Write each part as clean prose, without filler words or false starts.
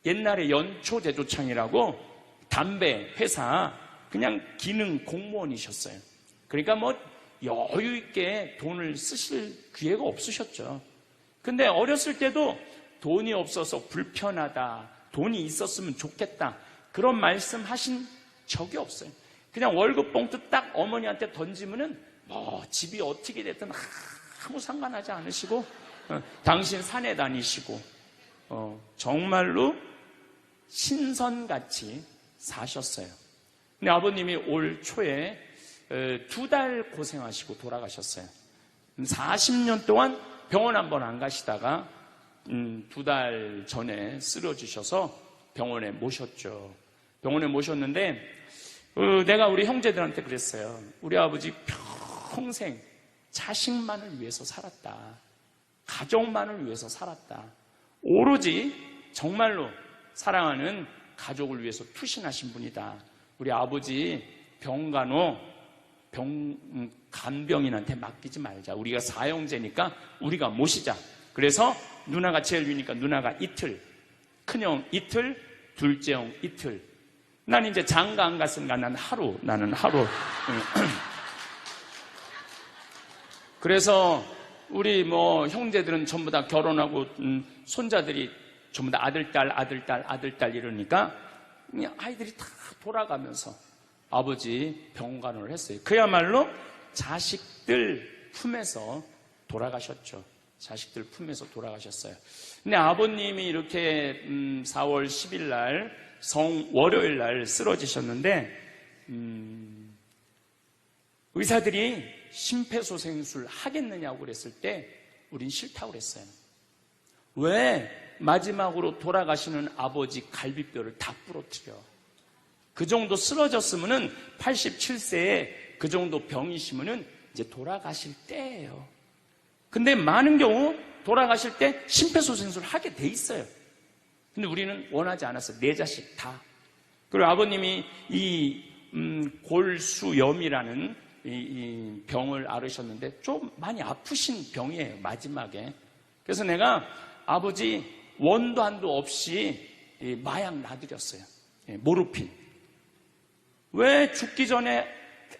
옛날에 연초제조창이라고 담배 회사 그냥 기능 공무원이셨어요. 그러니까 뭐 여유 있게 돈을 쓰실 기회가 없으셨죠. 근데 어렸을 때도 돈이 없어서 불편하다, 돈이 있었으면 좋겠다, 그런 말씀 하신 적이 없어요. 그냥 월급 봉투 딱 어머니한테 던지면은 뭐 집이 어떻게 됐든 아무 상관하지 않으시고 당신 산에 다니시고 정말로 신선같이 사셨어요. 근데 아버님이 올 초에 2달 고생하시고 돌아가셨어요. 40년 동안 병원 한 번 안 가시다가 2달 전에 쓰러지셔서 병원에 모셨죠. 병원에 모셨는데 내가 우리 형제들한테 그랬어요. 우리 아버지 평생 자식만을 위해서 살았다. 가족만을 위해서 살았다. 오로지 정말로 사랑하는 가족을 위해서 투신하신 분이다. 우리 아버지 병간호 간병인한테 맡기지 말자. 우리가 사형제니까 우리가 모시자. 그래서 누나가 제일 위니까 누나가 이틀, 큰형 이틀, 둘째 형 이틀. 난 이제 장가 안 갔으니까 나는 하루. 그래서 우리 뭐 형제들은 전부 다 결혼하고 손자들이 전부 다 아들딸 이러니까 그냥 아이들이 다 돌아가면서 아버지 병간호를 했어요. 그야말로 자식들 품에서 돌아가셨죠. 자식들 품에서 돌아가셨어요. 근데 아버님이 이렇게 4월 10일 날 월요일 날 쓰러지셨는데 의사들이 심폐소생술 하겠느냐고 그랬을 때 우린 싫다고 그랬어요. 왜 마지막으로 돌아가시는 아버지 갈비뼈를 다 부러뜨려? 그 정도 쓰러졌으면은 87세에 그 정도 병이시면은 이제 돌아가실 때예요. 근데 많은 경우 돌아가실 때 심폐소생술 하게 돼 있어요. 근데 우리는 원하지 않았어요. 4자식 다. 그리고 아버님이 이 골수염이라는 이 병을 앓으셨는데 좀 많이 아프신 병이에요. 마지막에. 그래서 내가 아버지 원도 한도 없이 마약 놔드렸어요. 모르핀. 왜 죽기 전에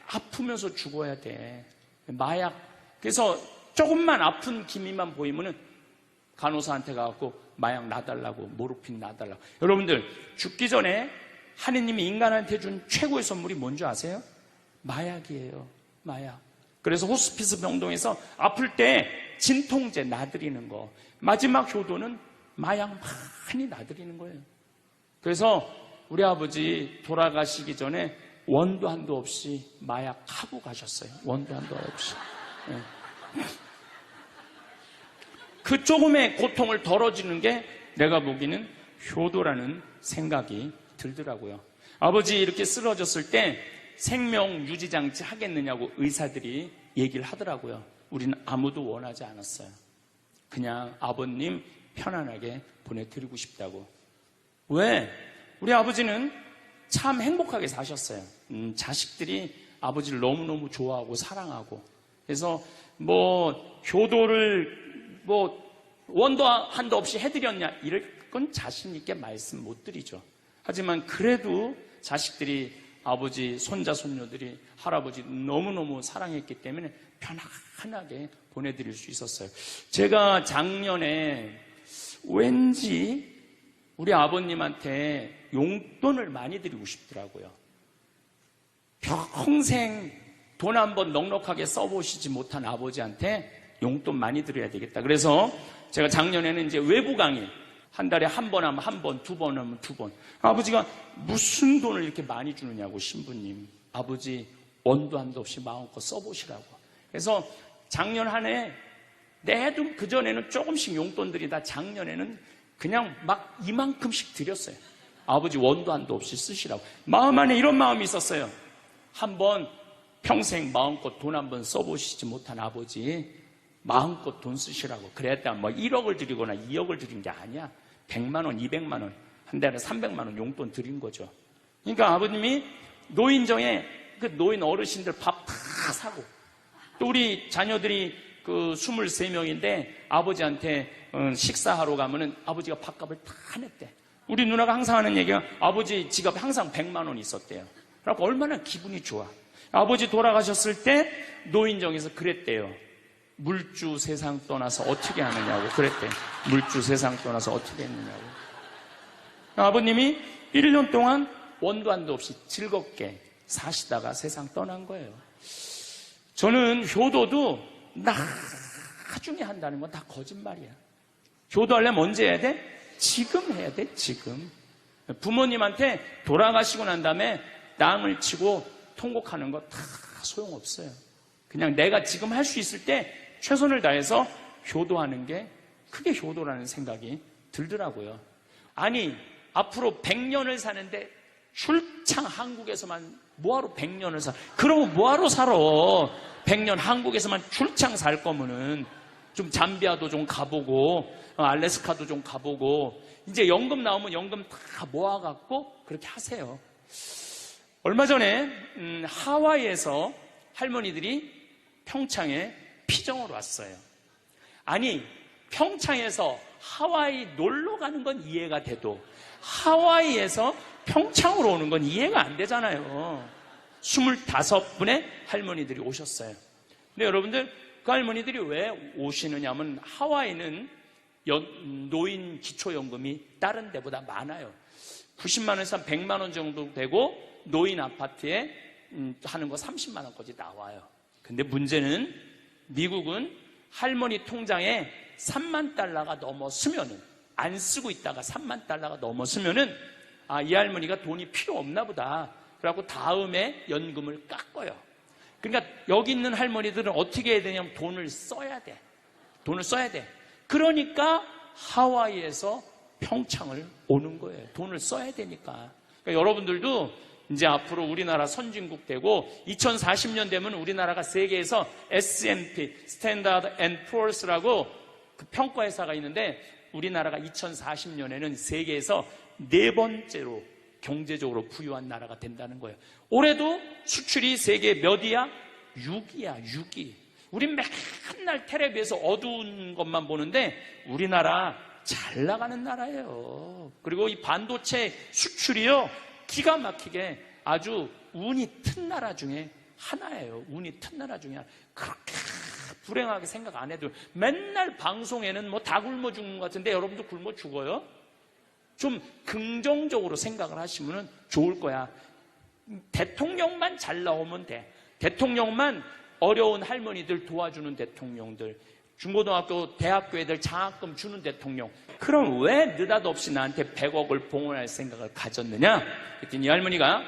아프면서 죽어야 돼? 마약. 그래서 조금만 아픈 기미만 보이면은 간호사한테 가갖고 마약 놔달라고, 모르핀 놔달라고. 여러분들, 죽기 전에 하느님이 인간한테 준 최고의 선물이 뭔지 아세요? 마약이에요. 마약. 그래서 호스피스 병동에서 아플 때 진통제 놔드리는 거. 마지막 효도는 마약 많이 놔드리는 거예요. 그래서 우리 아버지 돌아가시기 전에 원도 한도 없이 마약하고 가셨어요. 원도 한도 없이. 네. 그 조금의 고통을 덜어주는 게 내가 보기에는 효도라는 생각이 들더라고요. 아버지 이렇게 쓰러졌을 때 생명 유지장치 하겠느냐고 의사들이 얘기를 하더라고요. 우리는 아무도 원하지 않았어요. 그냥 아버님 편안하게 보내드리고 싶다고. 왜? 우리 아버지는 참 행복하게 사셨어요. 자식들이 아버지를 너무너무 좋아하고 사랑하고. 그래서 뭐 효도를 뭐 원도 한도 없이 해드렸냐 이럴 건 자신 있게 말씀 못 드리죠. 하지만 그래도 자식들이 아버지, 손자, 손녀들이 할아버지 너무너무 사랑했기 때문에 편안하게 보내드릴 수 있었어요. 제가 작년에 왠지 우리 아버님한테 용돈을 많이 드리고 싶더라고요. 평생 돈 한번 넉넉하게 써보시지 못한 아버지한테 용돈 많이 드려야 되겠다. 그래서 제가 작년에는 이제 외부 강의 한 달에 한 번 하면 한 번, 2번 하면 2번. 아버지가 무슨 돈을 이렇게 많이 주느냐고, 신부님. 아버지 원도 한도 없이 마음껏 써보시라고. 그래서 작년 한 해 내도 그전에는 조금씩 용돈 드리다 작년에는 그냥 막 이만큼씩 드렸어요. 아버지 원도 한도 없이 쓰시라고. 마음 안에 이런 마음이 있었어요. 한번 평생 마음껏 돈 한번 써보시지 못한 아버지 마음껏 돈 쓰시라고. 그랬다 뭐 1억을 드리거나 2억을 드린 게 아니야. 100만 원, 200만 원, 한 달에 300만 원 용돈 드린 거죠. 그러니까 아버님이 노인정에 그 노인 어르신들 밥 다 사고, 또 우리 자녀들이 그 23명인데 아버지한테 식사하러 가면은 아버지가 밥값을 다 냈대. 우리 누나가 항상 하는 얘기가 아버지 지갑에 항상 100만 원이 있었대요. 그래서 얼마나 기분이 좋아. 아버지 돌아가셨을 때 노인정에서 그랬대요. 물주 세상 떠나서 어떻게 하느냐고 그랬대요. 물주 세상 떠나서 어떻게 했느냐고. 아버님이 1년 동안 원도 한도 없이 즐겁게 사시다가 세상 떠난 거예요. 저는 효도도 나중에 한다는 건 다 거짓말이야. 효도하려면 언제 해야 돼? 지금 해야 돼, 지금. 부모님한테 돌아가시고 난 다음에 땅을 치고 통곡하는 거 다 소용없어요. 그냥 내가 지금 할 수 있을 때 최선을 다해서 효도하는 게 그게 효도라는 생각이 들더라고요. 아니, 앞으로 100년을 사는데 출창 한국에서만 뭐하러 100년을 그러면 뭐하러 살아? 100년 한국에서만 출창 살 거면은 좀 잠비아도 좀 가보고 알래스카도 좀 가보고 이제 연금 나오면 연금 다 모아갖고 그렇게 하세요. 얼마 전에 하와이에서 할머니들이 평창에 피정을 왔어요. 아니, 평창에서 하와이 놀러 가는 건 이해가 돼도 하와이에서 평창으로 오는 건 이해가 안 되잖아요. 25분의 할머니들이 오셨어요. 근데 여러분들, 그 할머니들이 왜 오시느냐 하면 하와이는 노인 기초연금이 다른 데보다 많아요. 90만 원에서 한 100만 원 정도 되고 노인 아파트에 하는 거 30만 원까지 나와요. 근데 문제는 미국은 할머니 통장에 3만 달러가 넘었으면은, 안 쓰고 있다가 3만 달러가 넘었으면은 이 할머니가 돈이 필요 없나 보다. 그래갖고 다음에 연금을 깎아요. 그러니까 여기 있는 할머니들은 어떻게 해야 되냐면 돈을 써야 돼. 돈을 써야 돼. 그러니까 하와이에서 평창을 오는 거예요. 돈을 써야 되니까. 그러니까 여러분들도 이제 앞으로 우리나라 선진국 되고 2040년 되면 우리나라가 세계에서 S&P, 스탠다드 앤 푸어스라고 그 평가회사가 있는데 우리나라가 2040년에는 세계에서 4번째로 경제적으로 부유한 나라가 된다는 거예요. 올해도 수출이 세계 몇이야? 6위야, 6위. 우리 맨날 텔레비에서 어두운 것만 보는데 우리나라 잘 나가는 나라예요. 그리고 이 반도체 수출이요, 기가 막히게 아주 운이 튼 나라 중에 하나예요. 운이 튼 나라 중에 하나. 그렇게 불행하게 생각 안 해도 맨날 방송에는 뭐 다 굶어 죽는 것 같은데 여러분도 굶어 죽어요? 좀 긍정적으로 생각을 하시면 좋을 거야. 대통령만 잘 나오면 돼. 대통령만 어려운 할머니들 도와주는 대통령들, 중고등학교, 대학교 애들 장학금 주는 대통령. 그럼 왜 느닷없이 나한테 100억을 봉헌할 생각을 가졌느냐? 그랬더니 이 할머니가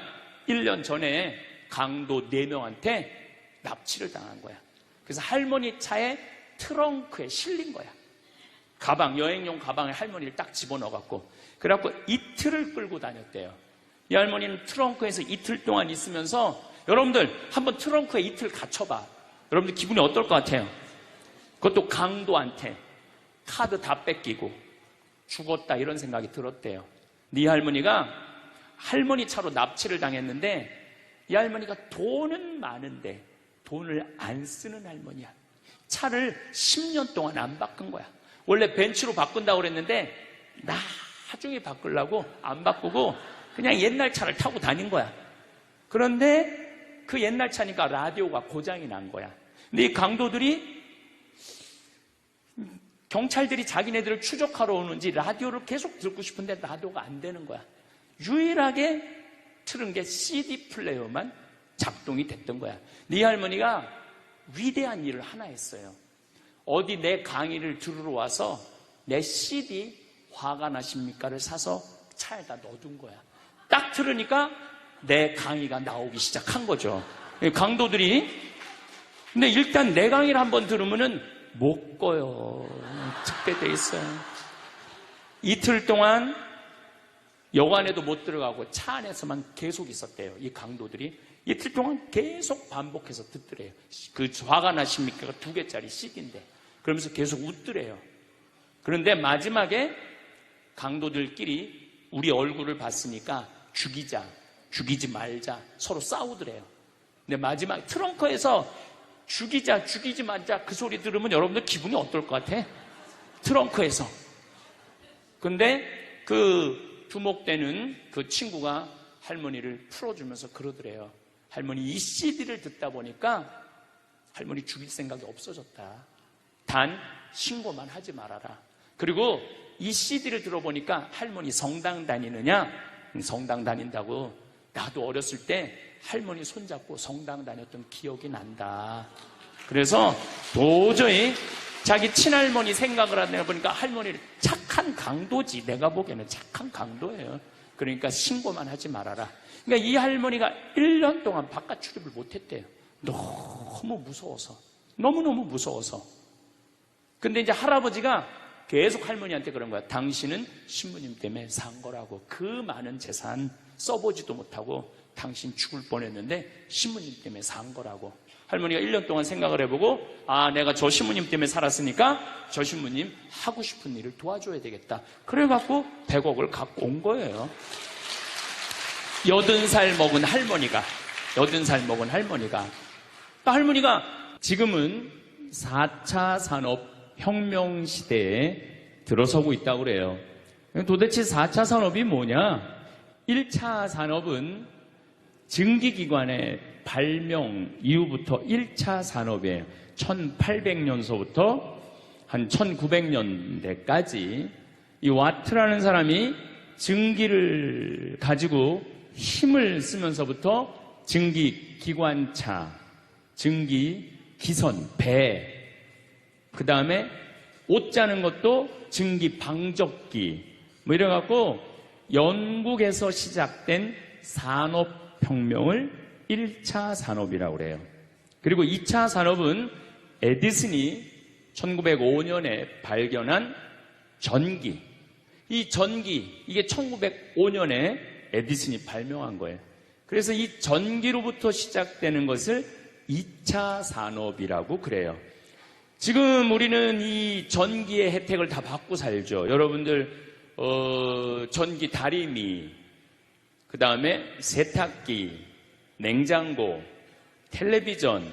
1년 전에 강도 4명한테 납치를 당한 거야. 그래서 할머니 차에 트렁크에 실린 거야. 가방, 여행용 가방에 할머니를 딱 집어넣어갖고, 그래갖고 이틀을 끌고 다녔대요. 이 할머니는 트렁크에서 이틀 동안 있으면서, 여러분들 한번 트렁크에 이틀 갇혀봐. 여러분들 기분이 어떨 것 같아요? 그것도 강도한테 카드 다 뺏기고 죽었다 이런 생각이 들었대요. 네 할머니가 할머니 차로 납치를 당했는데 이 할머니가 돈은 많은데 돈을 안 쓰는 할머니야. 차를 10년 동안 안 바꾼 거야. 원래 벤츠로 바꾼다고 그랬는데 나중에 바꾸려고 안 바꾸고 그냥 옛날 차를 타고 다닌 거야. 그런데 그 옛날 차니까 라디오가 고장이 난 거야. 근데 이 강도들이, 경찰들이 자기네들을 추적하러 오는지 라디오를 계속 듣고 싶은데 라디오가 안 되는 거야. 유일하게 틀은 게 CD 플레이어만 작동이 됐던 거야. 네 할머니가 위대한 일을 하나 했어요. 어디 내 강의를 들으러 와서 내 CD 화가 나십니까를 사서 차에다 넣어둔 거야. 딱 들으니까 내 강의가 나오기 시작한 거죠. 강도들이. 근데 일단 내 강의를 한번 들으면은 못 꺼요. 특별돼 있어요. 이틀 동안 여관에도 못 들어가고 차 안에서만 계속 있었대요. 이 강도들이 이틀 동안 계속 반복해서 듣더래요. 그 화가 나십니까? 2개짜리 CD인데 그러면서 계속 웃더래요. 그런데 마지막에 강도들끼리 우리 얼굴을 봤으니까 죽이자, 죽이지 말자 서로 싸우더래요. 근데 마지막 트렁크에서 죽이자, 죽이지 말자 그 소리 들으면 여러분들 기분이 어떨 것 같아? 트렁크에서. 근데 그 두목되는 그 친구가 할머니를 풀어주면서 그러더래요. 할머니, 이 CD를 듣다 보니까 할머니 죽일 생각이 없어졌다. 단 신고만 하지 말아라. 그리고 이 CD를 들어보니까 할머니 성당 다니느냐? 성당 다닌다고. 나도 어렸을 때 할머니 손잡고 성당 다녔던 기억이 난다. 그래서 도저히 자기 친할머니 생각을 하다 보니까 할머니를 착한 강도지. 내가 보기에는 착한 강도예요. 그러니까 신고만 하지 말아라. 그러니까 이 할머니가 1년 동안 바깥 출입을 못했대요. 너무 무서워서. 너무너무 무서워서. 근데 이제 할아버지가 계속 할머니한테 그런 거야. 당신은 신부님 때문에 산 거라고. 그 많은 재산 써보지도 못하고 당신 죽을 뻔했는데 신부님 때문에 산 거라고. 할머니가 1년 동안 생각을 해보고, 아, 내가 저 신부님 때문에 살았으니까 저 신부님 하고 싶은 일을 도와줘야 되겠다. 그래갖고 100억을 갖고 온 거예요. 80살 먹은 할머니가. 할머니가 지금은 4차 산업혁명 시대에 들어서고 있다고 그래요. 도대체 4차 산업이 뭐냐? 1차 산업은 증기기관의 발명 이후부터 1차 산업에 1800년서부터 한 1900년대까지 이 와트라는 사람이 증기를 가지고 힘을 쓰면서부터 증기기관차, 증기기선, 배, 그 다음에 옷 짜는 것도 증기방적기, 뭐 이래갖고 영국에서 시작된 산업혁명을 1차 산업이라고 그래요. 그리고 2차 산업은 에디슨이 1905년에 발견한 전기. 이 전기, 이게 1905년에 에디슨이 발명한 거예요. 그래서 이 전기로부터 시작되는 것을 2차 산업이라고 그래요. 지금 우리는 이 전기의 혜택을 다 받고 살죠. 여러분들 전기 다리미, 그 다음에 세탁기, 냉장고, 텔레비전,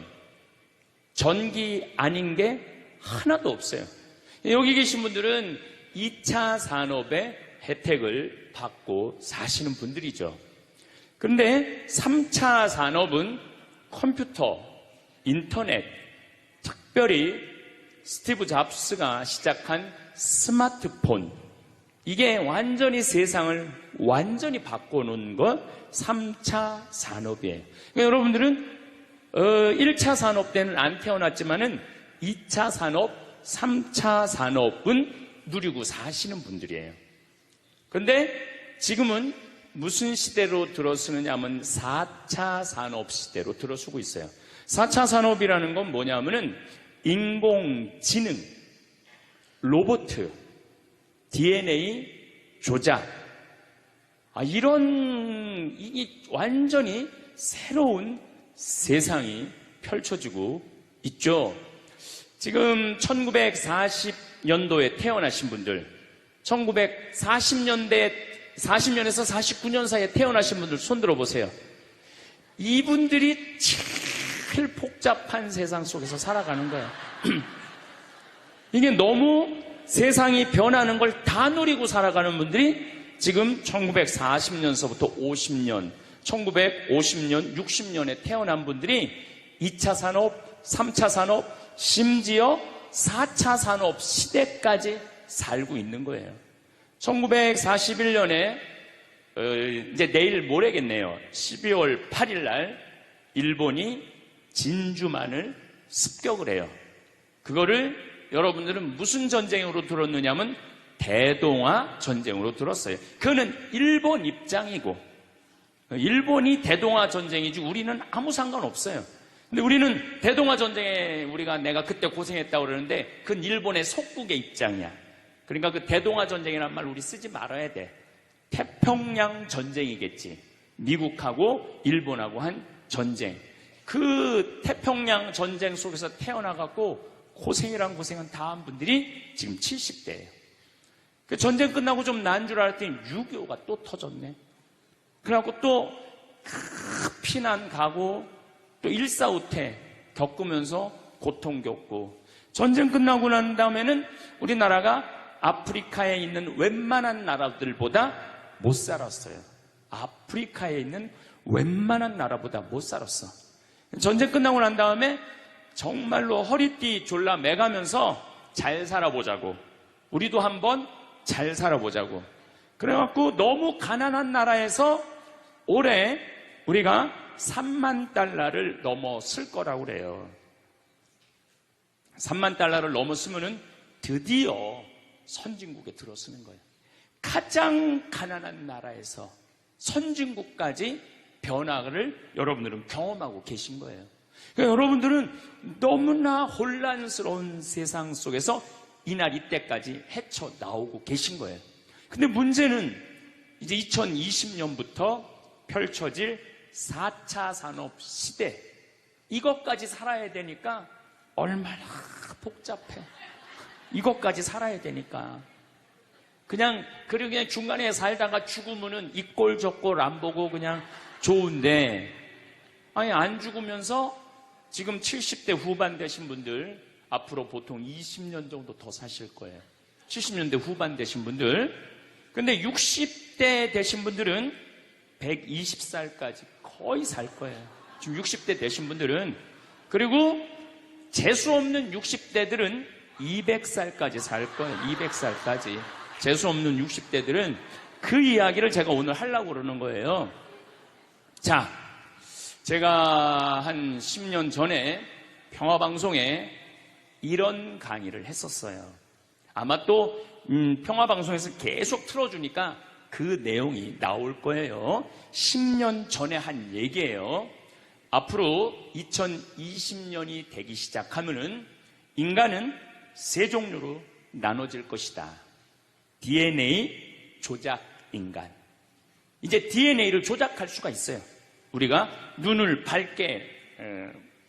전기 아닌 게 하나도 없어요. 여기 계신 분들은 2차 산업의 혜택을 받고 사시는 분들이죠. 그런데 3차 산업은 컴퓨터, 인터넷, 특별히 스티브 잡스가 시작한 스마트폰, 이게 완전히 세상을 완전히 바꿔놓은 것 3차 산업이에요. 그러니까 여러분들은 1차 산업 때는 안 태어났지만은 2차 산업, 3차 산업은 누리고 사시는 분들이에요. 그런데 지금은 무슨 시대로 들어서느냐 하면 4차 산업 시대로 들어서고 있어요. 4차 산업이라는 건 뭐냐면은 인공지능, 로봇, DNA 조작, 이런 완전히 새로운 세상이 펼쳐지고 있죠. 지금 1940년도에 태어나신 분들, 1940년에서 49년 사이에 태어나신 분들 손 들어보세요. 이분들이 제일 복잡한 세상 속에서 살아가는 거예요. 이게 너무 세상이 변하는 걸 다 누리고 살아가는 분들이 지금 1940년서부터 50년, 1950년, 60년에 태어난 분들이 2차 산업, 3차 산업, 심지어 4차 산업 시대까지 살고 있는 거예요. 1941년에 이제 내일 모레겠네요. 12월 8일 날 일본이 진주만을 습격을 해요. 그거를 여러분들은 무슨 전쟁으로 들었느냐면 대동아 전쟁으로 들었어요. 그거는 일본 입장이고 일본이 대동아 전쟁이지 우리는 아무 상관없어요. 근데 우리는 대동아 전쟁에 내가 그때 고생했다고 그러는데 그건 일본의 속국의 입장이야. 그러니까 그 대동아 전쟁이라는 말 우리 쓰지 말아야 돼. 태평양 전쟁이겠지. 미국하고 일본하고 한 전쟁. 그 태평양 전쟁 속에서 태어나갖고 고생이란 고생은 다 한 분들이 지금 70대예요. 그 전쟁 끝나고 좀 난 줄 알았더니 6.25가 또 터졌네. 그래갖고 또 피난 가고 또 일사후퇴 겪으면서 고통 겪고 전쟁 끝나고 난 다음에는 우리나라가 아프리카에 있는 웬만한 나라들보다 못 살았어요. 아프리카에 있는 웬만한 나라보다 못 살았어. 전쟁 끝나고 난 다음에 정말로 허리띠 졸라 매가면서 잘 살아보자고, 우리도 한번 잘 살아보자고, 그래갖고 너무 가난한 나라에서 올해 우리가 3만 달러를 넘었을 거라고 그래요. 3만 달러를 넘었으면은 드디어 선진국에 들어서는 거예요. 가장 가난한 나라에서 선진국까지 변화를 여러분들은 경험하고 계신 거예요. 그러니까 여러분들은 너무나 혼란스러운 세상 속에서 이날 이때까지 헤쳐나오고 계신 거예요. 근데 문제는 이제 2020년부터 펼쳐질 4차 산업 시대, 이것까지 살아야 되니까 얼마나 복잡해. 이것까지 살아야 되니까. 그냥 중간에 살다가 죽으면은 이 꼴 저 꼴 안 보고 그냥 좋은데, 아니, 안 죽으면서 지금 70대 후반 되신 분들 앞으로 보통 20년 정도 더 사실 거예요. 70년대 후반 되신 분들. 근데 60대 되신 분들은 120살까지 거의 살 거예요. 지금 60대 되신 분들은. 그리고 재수 없는 60대들은 200살까지 살 거예요. 200살까지. 재수 없는 60대들은. 그 이야기를 제가 오늘 하려고 그러는 거예요. 자, 제가 한 10년 전에 평화방송에 이런 강의를 했었어요. 아마 또 평화방송에서 계속 틀어주니까 그 내용이 나올 거예요. 10년 전에 한 얘기예요. 앞으로 2020년이 되기 시작하면은 인간은 세 종류로 나눠질 것이다. DNA 조작 인간. 이제 DNA를 조작할 수가 있어요. 우리가 눈을 밝게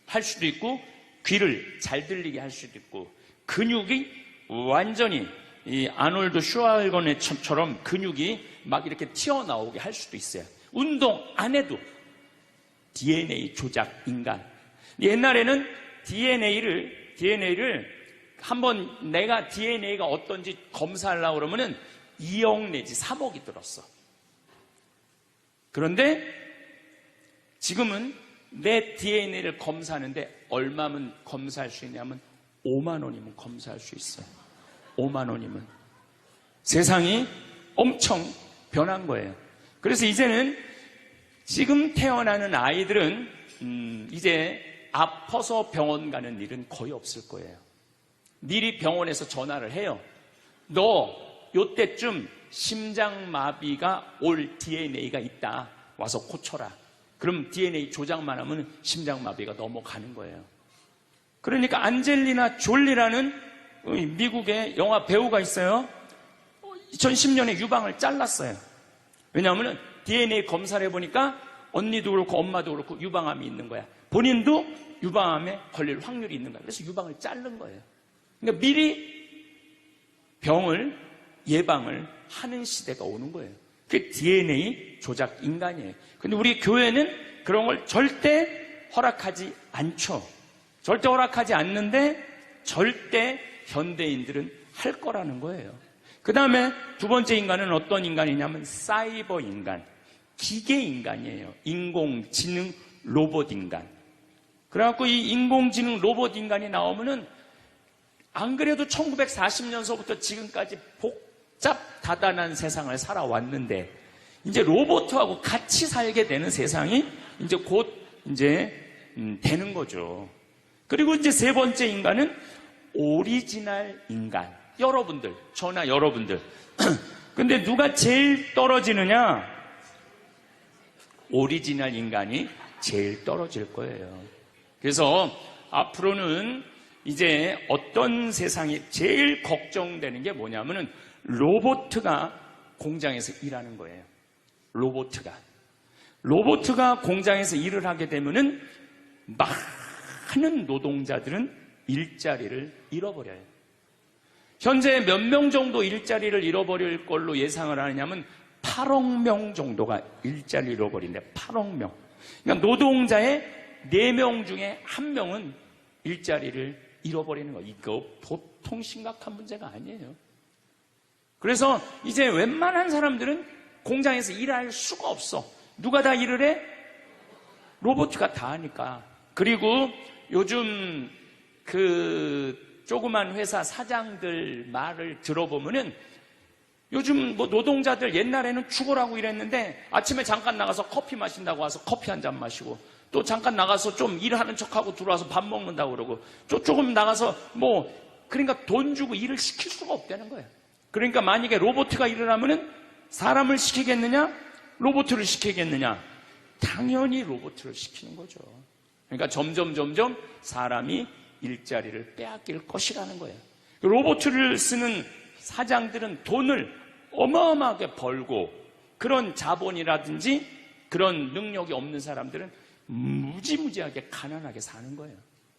할 수도 있고, 귀를 잘 들리게 할 수도 있고, 근육이 완전히 이 아놀드 슈왈거네처럼 근육이 막 이렇게 튀어나오게 할 수도 있어요. 운동 안 해도 DNA 조작 인간. 옛날에는 DNA를 한번 내가 DNA가 어떤지 검사하려고 그러면은 2억 내지 3억이 들었어. 그런데 지금은 내 DNA를 검사하는데 얼마면 검사할 수 있냐면 5만 원이면 검사할 수 있어요. 5만 원이면. 세상이 엄청 변한 거예요. 그래서 이제는 지금 태어나는 아이들은 이제 아파서 병원 가는 일은 거의 없을 거예요. 미리 병원에서 전화를 해요. 너 요때쯤 심장마비가 올 DNA가 있다. 와서 고쳐라. 그럼 DNA 조작만 하면 심장마비가 넘어가는 거예요. 그러니까 안젤리나 졸리라는 미국의 영화 배우가 있어요. 2010년에 유방을 잘랐어요. 왜냐하면 DNA 검사를 해보니까 언니도 그렇고 엄마도 그렇고 유방암이 있는 거야. 본인도 유방암에 걸릴 확률이 있는 거야. 그래서 유방을 자른 거예요. 그러니까 미리 병을 예방을 하는 시대가 오는 거예요. 그게 DNA 조작 인간이에요. 근데 우리 교회는 그런 걸 절대 허락하지 않죠. 절대 허락하지 않는데 절대 현대인들은 할 거라는 거예요. 그 다음에 두 번째 인간은 어떤 인간이냐면 사이버 인간, 기계 인간이에요. 인공지능 로봇 인간. 그래갖고 이 인공지능 로봇 인간이 나오면은 안 그래도 1940년서부터 지금까지 복잡다단한 세상을 살아왔는데 이제 로봇하고 같이 살게 되는 세상이 이제 곧 되는 거죠. 그리고 이제 세 번째 인간은 오리지널 인간. 여러분들, 저나 여러분들. 근데 누가 제일 떨어지느냐? 오리지널 인간이 제일 떨어질 거예요. 그래서 앞으로는 이제 어떤 세상이 제일 걱정되는 게 뭐냐면은 로봇가 공장에서 일하는 거예요. 로봇가 공장에서 일을 하게 되면은 많은 노동자들은 일자리를 잃어버려요. 현재 몇 명 정도 일자리를 잃어버릴 걸로 예상을 하느냐면 8억 명 정도가 일자리를 잃어버린대. 8억 명. 그러니까 노동자의 4명 중에 1명은 일자리를 잃어버리는 거. 이거 보통 심각한 문제가 아니에요. 그래서 이제 웬만한 사람들은 공장에서 일할 수가 없어. 누가 다 일을 해? 로봇가 다 하니까. 그리고 요즘 그 조그만 회사 사장들 말을 들어보면은 요즘 뭐 노동자들 옛날에는 죽으라고 일했는데 아침에 잠깐 나가서 커피 마신다고 와서 커피 한 잔 마시고 또 잠깐 나가서 좀 일하는 척하고 들어와서 밥 먹는다고 그러고 조금 나가서 뭐 그러니까 돈 주고 일을 시킬 수가 없다는 거예요. 그러니까 만약에 로봇가 일을 하면은 사람을 시키겠느냐? 로봇을 시키겠느냐? 당연히 로봇을 시키는 거죠. 그러니까 점점 사람이 일자리를 빼앗길 것이라는 거예요. 로봇을 쓰는 사장들은 돈을 어마어마하게 벌고 그런 자본이라든지 그런 능력이 없는 사람들은 무지무지하게 가난하게 사는 거예요.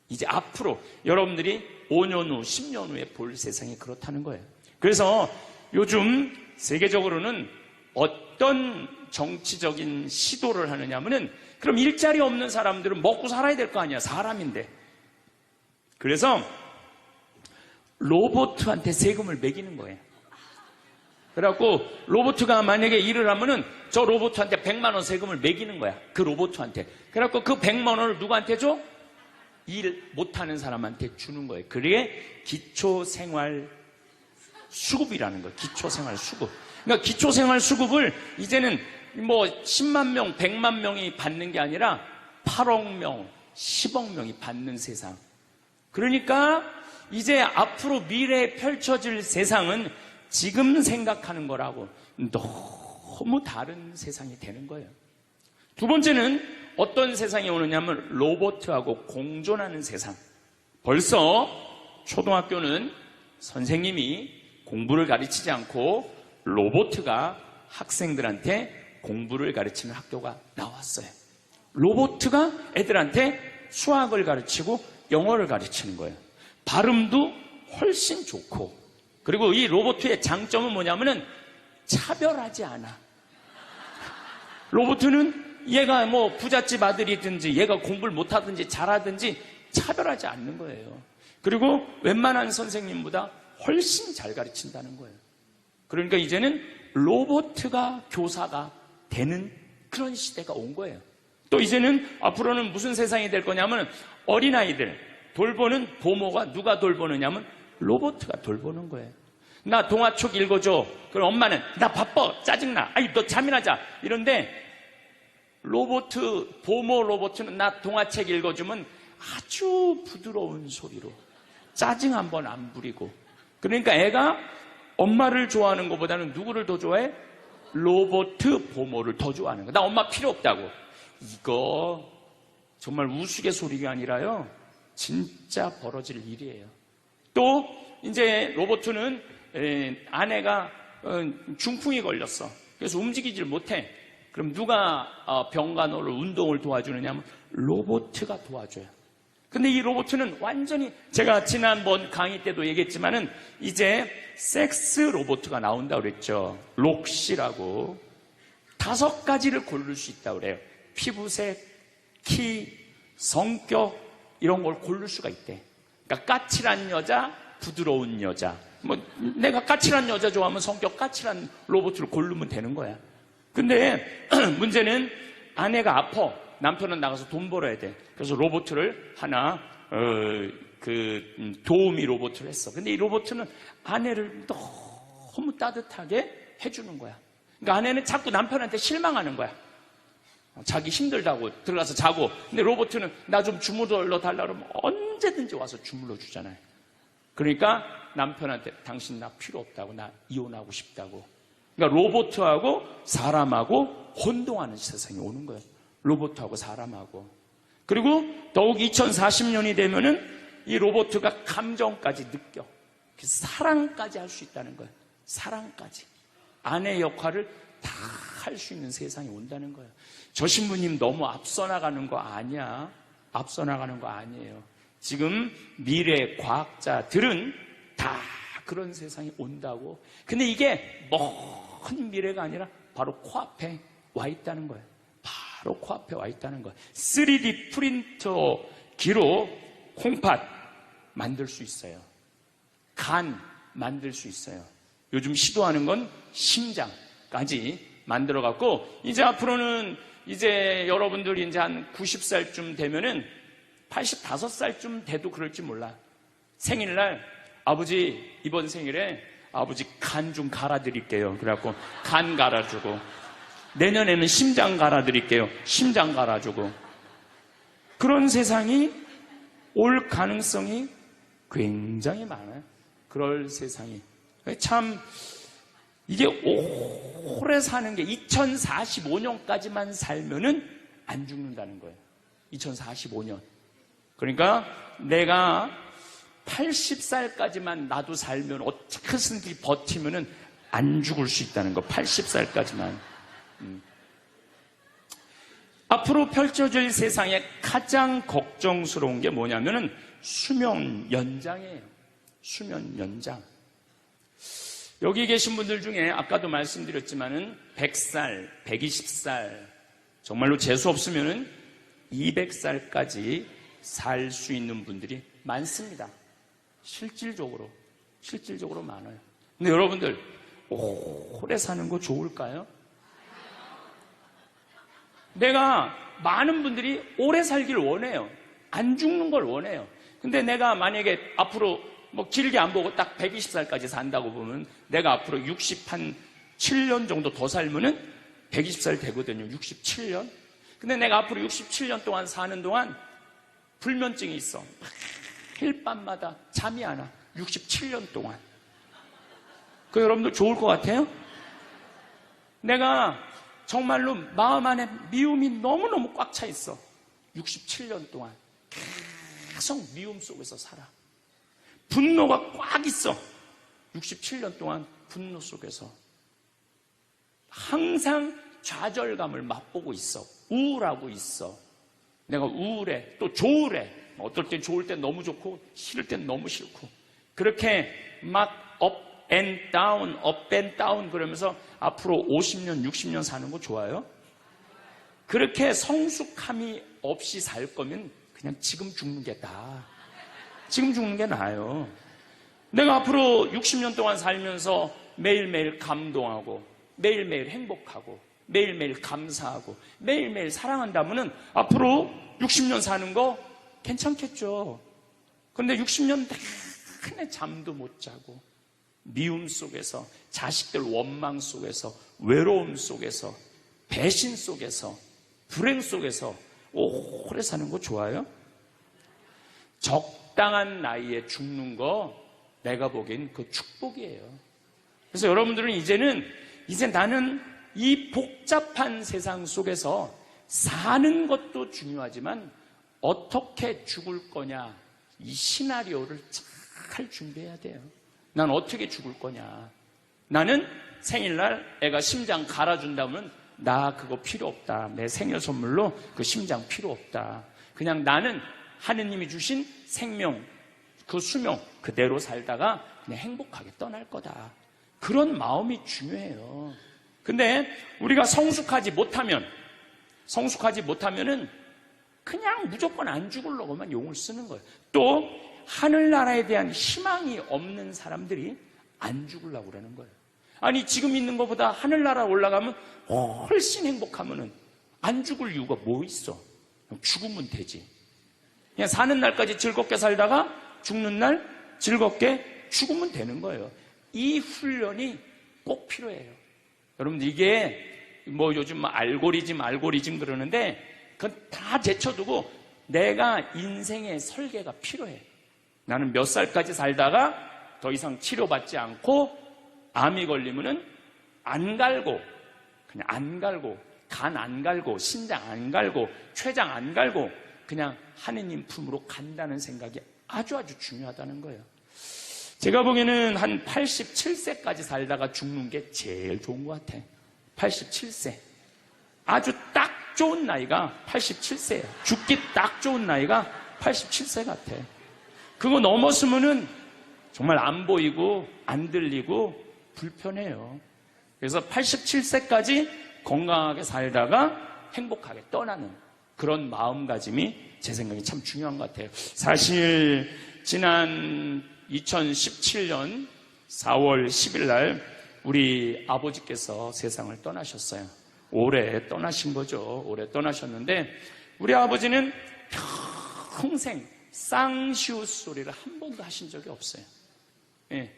이제 앞으로 여러분들이 5년 후, 10년 후에 볼 세상이 그렇다는 거예요. 그래서 요즘 세계적으로는 어떤 정치적인 시도를 하느냐면은 그럼 일자리 없는 사람들은 먹고 살아야 될 거 아니야. 사람인데. 그래서 로봇한테 세금을 매기는 거예요. 그래갖고 로봇가 만약에 일을 하면은 저 로봇한테 100만 원 세금을 매기는 거야. 그 로봇한테. 그래갖고 그 100만 원을 누구한테 줘? 일 못하는 사람한테 주는 거예요. 그게 기초생활 수급이라는 거예요. 기초생활 수급. 그러니까 기초생활 수급을 이제는 뭐 10만 명, 100만 명이 받는 게 아니라 8억 명, 10억 명이 받는 세상. 그러니까 이제 앞으로 미래에 펼쳐질 세상은 지금 생각하는 거라고 너무 다른 세상이 되는 거예요. 두 번째는 어떤 세상이 오느냐면 로봇하고 공존하는 세상. 벌써 초등학교는 선생님이 공부를 가르치지 않고 로봇가 학생들한테 공부를 가르치는 학교가 나왔어요. 로봇가 애들한테 수학을 가르치고 영어를 가르치는 거예요. 발음도 훨씬 좋고. 그리고 이 로봇의 장점은 뭐냐면은 차별하지 않아. 로봇은 얘가 뭐 부잣집 아들이든지 얘가 공부를 못하든지 잘하든지 차별하지 않는 거예요. 그리고 웬만한 선생님보다 훨씬 잘 가르친다는 거예요. 그러니까 이제는 로봇가 교사가 되는 그런 시대가 온 거예요. 또 이제는 앞으로는 무슨 세상이 될 거냐면 어린아이들 돌보는 보모가 누가 돌보느냐면 로봇가 돌보는 거예요. 나 동화책 읽어줘. 그럼 엄마는 나 바빠 짜증나. 아이 너 잠이나 자. 이런데 보모 로봇은 나 동화책 읽어주면 아주 부드러운 소리로 짜증 한번 안 부리고. 그러니까 애가 엄마를 좋아하는 것보다는 누구를 더 좋아해? 로봇 보모를 더 좋아하는 거야. 나 엄마 필요 없다고. 이거 정말 우스갯소리가 아니라요. 진짜 벌어질 일이에요. 또 이제 로봇은 아내가 중풍이 걸렸어. 그래서 움직이질 못해. 그럼 누가 병간호를 운동을 도와주느냐면 로봇가 도와줘요. 근데 이 로봇은 완전히 제가 지난번 강의 때도 얘기했지만은 이제 섹스 로봇가 나온다고 그랬죠. 록시라고 5가지를 고를 수 있다고 그래요. 피부색, 키, 성격 이런 걸 고를 수가 있대. 그러니까 까칠한 여자, 부드러운 여자. 뭐 내가 까칠한 여자 좋아하면 성격 까칠한 로봇을 고르면 되는 거야. 근데 문제는 아내가 아파. 남편은 나가서 돈 벌어야 돼. 그래서 로봇을 하나 도우미 로봇을 했어. 근데 이 로봇은 아내를 너무 따뜻하게 해주는 거야. 그러니까 아내는 자꾸 남편한테 실망하는 거야. 자기 힘들다고 들어가서 자고. 근데 로봇은 나 좀 주물러 달라 그러면 언제든지 와서 주물러 주잖아요. 그러니까 남편한테 당신 나 필요 없다고, 나 이혼하고 싶다고. 그러니까 로봇하고 사람하고 혼동하는 세상이 오는 거예요. 로봇하고 사람하고. 그리고 더욱 2040년이 되면은 이 로봇가 감정까지 느껴. 사랑까지 할 수 있다는 거예요. 사랑까지. 아내 역할을 다 할 수 있는 세상이 온다는 거예요. 저 신부님 너무 앞서 나가는 거 아니야. 앞서 나가는 거 아니에요. 지금 미래 과학자들은 다 그런 세상이 온다고. 근데 이게 먼 미래가 아니라 바로 코앞에 와 있다는 거예요. 바로 코앞에 와 있다는 거예요. 3D 프린터기로 콩팥 만들 수 있어요. 간 만들 수 있어요. 요즘 시도하는 건 심장까지 만들어갖고, 이제 앞으로는 이제 여러분들이 이제 한 90살쯤 되면은 85살쯤 돼도 그럴지 몰라. 생일날, 아버지, 이번 생일에 아버지 간 좀 갈아드릴게요. 그래갖고 간 갈아주고, 내년에는 심장 갈아드릴게요. 심장 갈아주고. 그런 세상이 올 가능성이 굉장히 많아요. 그럴 세상이. 참, 이게 오래 사는 게 2045년까지만 살면은 안 죽는다는 거예요. 2045년. 그러니까 내가 80살까지만 나도 살면 어떻게든지 버티면은 안 죽을 수 있다는 거. 80살까지만. 앞으로 펼쳐질 세상에 가장 걱정스러운 게 뭐냐면은 수명 연장이에요. 수명 연장. 여기 계신 분들 중에 아까도 말씀드렸지만은 100살, 120살, 정말로 재수 없으면은 200살까지 살 수 있는 분들이 많습니다. 실질적으로 많아요. 근데 여러분들, 오래 사는 거 좋을까요? 내가 많은 분들이 오래 살길 원해요. 안 죽는 걸 원해요. 근데 내가 만약에 앞으로 뭐 길게 안 보고 딱 120살까지 산다고 보면 내가 앞으로 67년 정도 더 살면은 120살 되거든요. 67년. 근데 내가 앞으로 67년 동안 사는 동안 불면증이 있어. 힐밤마다 잠이 안 와. 67년 동안. 그 여러분들 좋을 것 같아요? 내가 정말로 마음 안에 미움이 너무너무 꽉 차 있어. 67년 동안 계속 미움 속에서 살아. 분노가 꽉 있어. 67년 동안 분노 속에서 항상 좌절감을 맛보고 있어. 우울하고 있어. 내가 우울해. 또 좋으래. 어떨 땐 좋을 땐 너무 좋고 싫을 땐 너무 싫고. 그렇게 막 up and down 그러면서 앞으로 50년, 60년 사는 거 좋아요? 그렇게 성숙함이 없이 살 거면 그냥 지금 죽는 게 나아. 지금 죽는 게 나아요. 내가 앞으로 60년 동안 살면서 매일매일 감동하고 매일매일 행복하고 매일매일 감사하고 매일매일 사랑한다면은 앞으로 60년 사는 거 괜찮겠죠. 그런데 60년 내내 잠도 못 자고 미움 속에서 자식들 원망 속에서 외로움 속에서 배신 속에서 불행 속에서 오래 사는 거 좋아요? 적당한 나이에 죽는 거 내가 보기엔 그 축복이에요. 그래서 여러분들은 이제 나는 이 복잡한 세상 속에서 사는 것도 중요하지만 어떻게 죽을 거냐 이 시나리오를 잘 준비해야 돼요. 난 어떻게 죽을 거냐. 나는 생일날 애가 심장 갈아준다면 나 그거 필요 없다. 내 생일 선물로 그 심장 필요 없다. 그냥 나는 하느님이 주신 생명, 그 수명 그대로 살다가 그냥 행복하게 떠날 거다. 그런 마음이 중요해요. 근데 우리가 성숙하지 못하면은 그냥 무조건 안 죽으려고만 용을 쓰는 거예요. 또 하늘나라에 대한 희망이 없는 사람들이 안 죽으려고 그러는 거예요. 아니 지금 있는 것보다 하늘나라 올라가면 훨씬 행복하면은 안 죽을 이유가 뭐 있어? 죽으면 되지. 그냥 사는 날까지 즐겁게 살다가 죽는 날 즐겁게 죽으면 되는 거예요. 이 훈련이 꼭 필요해요. 여러분들 이게 뭐 요즘 알고리즘 그러는데 그건 다 제쳐두고 내가 인생의 설계가 필요해. 나는 몇 살까지 살다가 더 이상 치료받지 않고 암이 걸리면은 안 갈고 그냥 안 갈고 간 안 갈고 신장 안 갈고 췌장 안 갈고 그냥 하느님 품으로 간다는 생각이 아주 중요하다는 거예요. 제가 보기에는 한 87세까지 살다가 죽는 게 제일 좋은 것 같아. 87세. 아주 딱 좋은 나이가 87세예요. 죽기 딱 좋은 나이가 87세 같아. 그거 넘었으면은 정말 안 보이고 안 들리고 불편해요. 그래서 87세까지 건강하게 살다가 행복하게 떠나는 그런 마음가짐이 제 생각에 참 중요한 것 같아요. 사실 지난 2017년 4월 10일 날 우리 아버지께서 세상을 떠나셨어요. 오래 떠나신 거죠. 오래 떠나셨는데 우리 아버지는 평생 쌍시옷 소리를 한 번도 하신 적이 없어요. 예,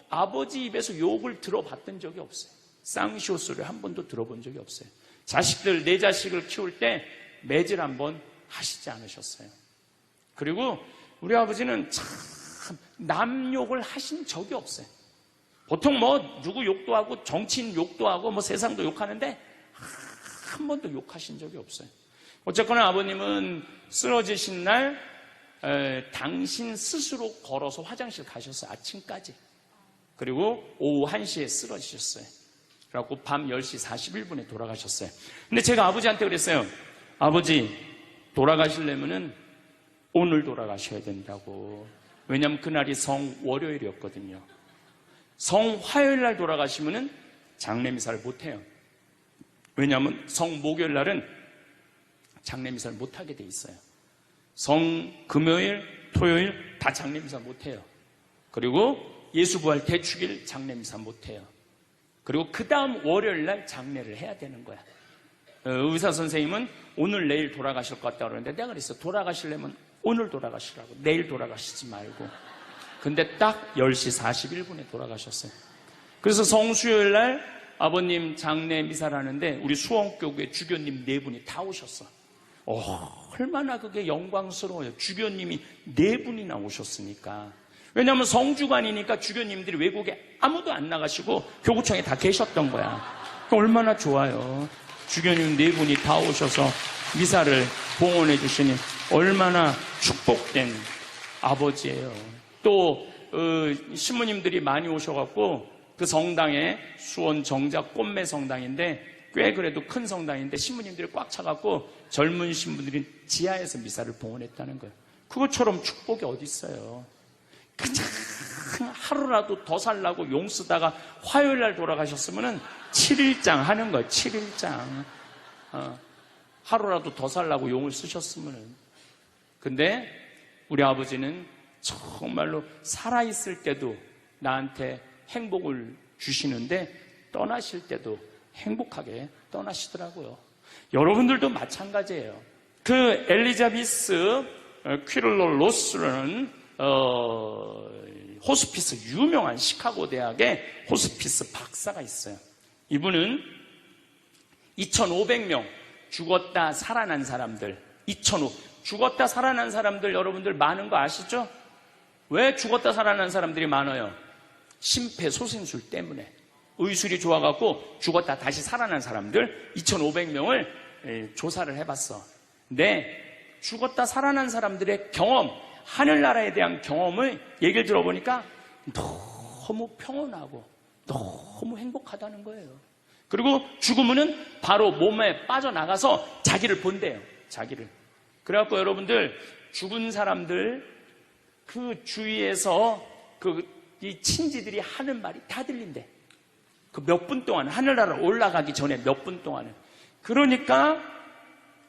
아버지 입에서 욕을 들어봤던 적이 없어요. 쌍시옷 소리를 한 번도 들어본 적이 없어요. 내 자식을 키울 때 매질 한 번 하시지 않으셨어요. 그리고 우리 아버지는 참 남 욕을 하신 적이 없어요. 보통 누구 욕도 하고 정치인 욕도 하고 세상도 욕하는데 한 번도 욕하신 적이 없어요. 어쨌거나 아버님은 쓰러지신 날 당신 스스로 걸어서 화장실 가셨어요. 아침까지. 그리고 오후 1시에 쓰러지셨어요. 그래갖고 밤 10시 41분에 돌아가셨어요. 근데 제가 아버지한테 그랬어요. 아버지, 돌아가시려면은 오늘 돌아가셔야 된다고. 왜냐하면 그날이 성월요일이었거든요. 성화요일 날 돌아가시면은 장례미사를 못해요. 왜냐하면 성목요일 날은 장례미사를 못하게 돼 있어요. 성금요일, 토요일 다 장례미사 못해요. 그리고 예수부활 대축일 장례미사 못해요. 그리고 그 다음 월요일 날 장례를 해야 되는 거야. 의사 선생님은 오늘 내일 돌아가실 것 같다고 그러는데 내가 그랬어. 돌아가시려면 오늘 돌아가시라고. 내일 돌아가시지 말고. 근데 딱 10시 41분에 돌아가셨어요. 그래서 성수요일 날 아버님 장례 미사를 하는데 우리 수원교구에 주교님 4분이 다 오셨어. 얼마나 그게 영광스러워요. 주교님이 4분이나 오셨으니까. 왜냐하면 성주관이니까 주교님들이 외국에 아무도 안 나가시고 교구청에 다 계셨던 거야. 얼마나 좋아요. 주교님 4분이 다 오셔서 미사를 봉헌해 주시니 얼마나 축복된 아버지예요. 또 신부님들이 많이 오셔갖고 그 성당에 수원 정작 꽃매 성당인데 꽤 그래도 큰 성당인데 신부님들이 꽉 차갖고 젊은 신부들이 지하에서 미사를 봉헌했다는 거예요. 그것처럼 축복이 어디 있어요. 그냥 하루라도 더 살라고 용 쓰다가 화요일 날 돌아가셨으면은 7일장 하는 거예요. 7일장. 하루라도 더 살라고 용을 쓰셨으면은. 근데 우리 아버지는 정말로 살아있을 때도 나한테 행복을 주시는데 떠나실 때도 행복하게 떠나시더라고요. 여러분들도 마찬가지예요. 그 엘리자베스 퀴를로 로스라는 호스피스 유명한 시카고 대학의 호스피스 박사가 있어요. 이분은 2,500명 죽었다 살아난 사람들, 죽었다 살아난 사람들 여러분들 많은 거 아시죠? 왜 죽었다 살아난 사람들이 많아요? 심폐소생술 때문에. 의술이 좋아갖고 죽었다 다시 살아난 사람들 2,500명을 조사를 해봤어. 근데 죽었다 살아난 사람들의 경험, 하늘나라에 대한 경험을 얘기를 들어보니까 너무 평온하고 너무 행복하다는 거예요. 그리고 죽으면은 바로 몸에 빠져나가서 자기를 본대요. 자기를. 그래갖고 여러분들 죽은 사람들 그 주위에서 이 친지들이 하는 말이 다 들린대. 그 몇 분 동안 하늘나라 올라가기 전에 몇 분 동안은. 그러니까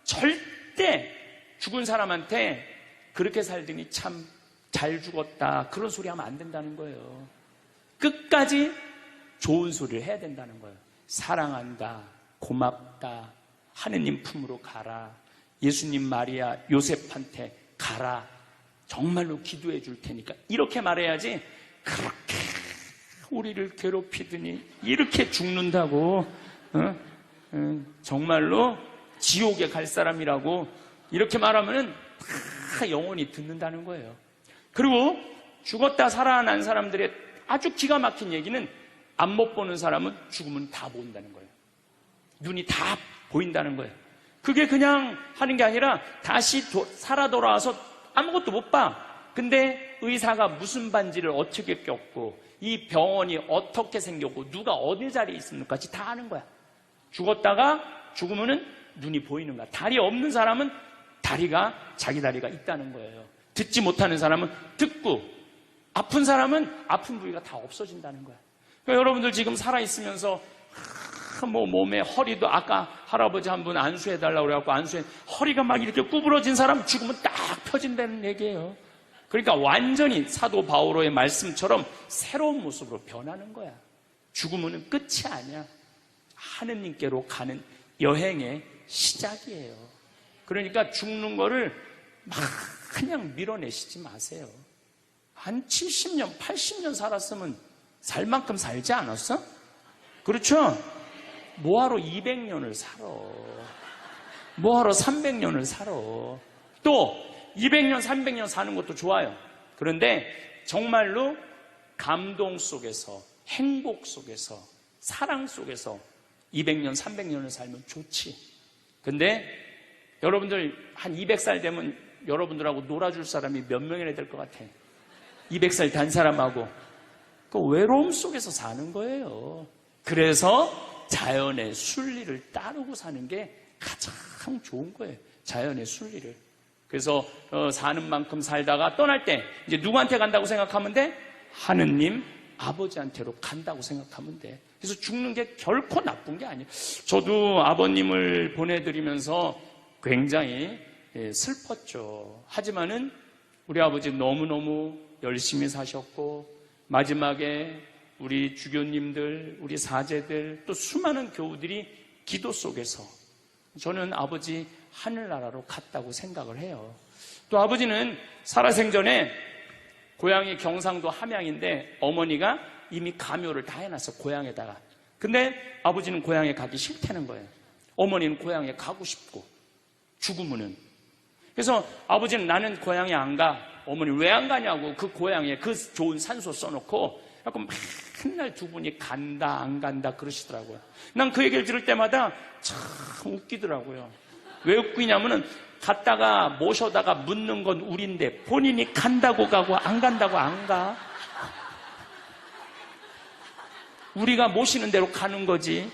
절대 죽은 사람한테 그렇게 살더니 참 잘 죽었다 그런 소리 하면 안 된다는 거예요. 끝까지 좋은 소리를 해야 된다는 거예요. 사랑한다, 고맙다, 하느님 품으로 가라, 예수님 마리아 요셉한테 가라, 정말로 기도해 줄 테니까 이렇게 말해야지. 그렇게 우리를 괴롭히더니 이렇게 죽는다고 정말로 지옥에 갈 사람이라고 이렇게 말하면은 다 영원히 듣는다는 거예요. 그리고 죽었다 살아난 사람들의 아주 기가 막힌 얘기는 안 못 보는 사람은 죽으면 다 보인다는 거예요. 눈이 다 보인다는 거예요. 그게 그냥 하는 게 아니라 다시 살아 돌아와서 아무것도 못 봐. 근데 의사가 무슨 반지를 어떻게 꼈고 이 병원이 어떻게 생겼고 누가 어디 자리에 있습니까? 다 아는 거야. 죽었다가 죽으면은 눈이 보이는 거야. 다리 없는 사람은 자기 다리가 있다는 거예요. 듣지 못하는 사람은 듣고, 아픈 사람은 아픈 부위가 다 없어진다는 거야. 그러니까 여러분들 지금 살아있으면서 몸에 허리도 아까 할아버지 한 분 안수해달라고 그래갖고 허리가 막 이렇게 구부러진 사람 죽으면 딱 펴진다는 얘기예요. 그러니까 완전히 사도 바오로의 말씀처럼 새로운 모습으로 변하는 거야. 죽음은 끝이 아니야. 하느님께로 가는 여행의 시작이에요. 그러니까 죽는 거를 막 그냥 밀어내시지 마세요. 한 70년, 80년 살았으면 살 만큼 살지 않았어? 그렇죠? 뭐하러 200년을 살아? 뭐하러 300년을 살아? 또 200년, 300년 사는 것도 좋아요. 그런데 정말로 감동 속에서, 행복 속에서, 사랑 속에서 200년, 300년을 살면 좋지. 근데 여러분들 한 200살 되면 여러분들하고 놀아줄 사람이 몇 명이나 될 것 같아? 200살 단 사람하고. 그 외로움 속에서 사는 거예요. 그래서 자연의 순리를 따르고 사는 게 가장 좋은 거예요. 자연의 순리를. 그래서 사는 만큼 살다가 떠날 때 이제 누구한테 간다고 생각하면 돼? 하느님 아버지한테로 간다고 생각하면 돼. 그래서 죽는 게 결코 나쁜 게 아니에요. 저도 아버님을 보내드리면서 굉장히 슬펐죠. 하지만은 우리 아버지 너무너무 열심히 사셨고 마지막에 우리 주교님들, 우리 사제들 또 수많은 교우들이 기도 속에서 저는 아버지 하늘나라로 갔다고 생각을 해요. 또 아버지는 살아생전에 고향이 경상도 함양인데 어머니가 이미 가묘를 다 해놨어, 고향에다가. 근데 아버지는 고향에 가기 싫다는 거예요. 어머니는 고향에 가고 싶고 죽으면은. 그래서 아버지는 나는 고향에 안 가. 어머니 왜 안 가냐고 그 고향에 그 좋은 산소 써놓고 약간 맨날 두 분이 간다 안 간다 그러시더라고요. 난 그 얘기를 들을 때마다 참 웃기더라고요. 왜 웃기냐면은 갔다가 모셔다가 묻는 건 우린데 본인이 간다고 가고 안 간다고 안 가. 우리가 모시는 대로 가는 거지.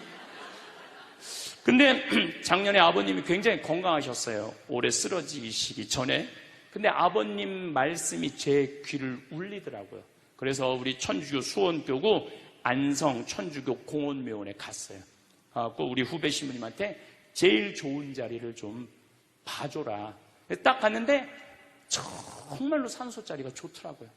근데 작년에 아버님이 굉장히 건강하셨어요. 오래 쓰러지시기 전에. 근데 아버님 말씀이 제 귀를 울리더라고요. 그래서 우리 천주교 수원교구 안성 천주교 공원묘원에 갔어요. 우리 후배 신부님한테 제일 좋은 자리를 좀 봐줘라. 딱 갔는데 정말로 산소 자리가 좋더라고요.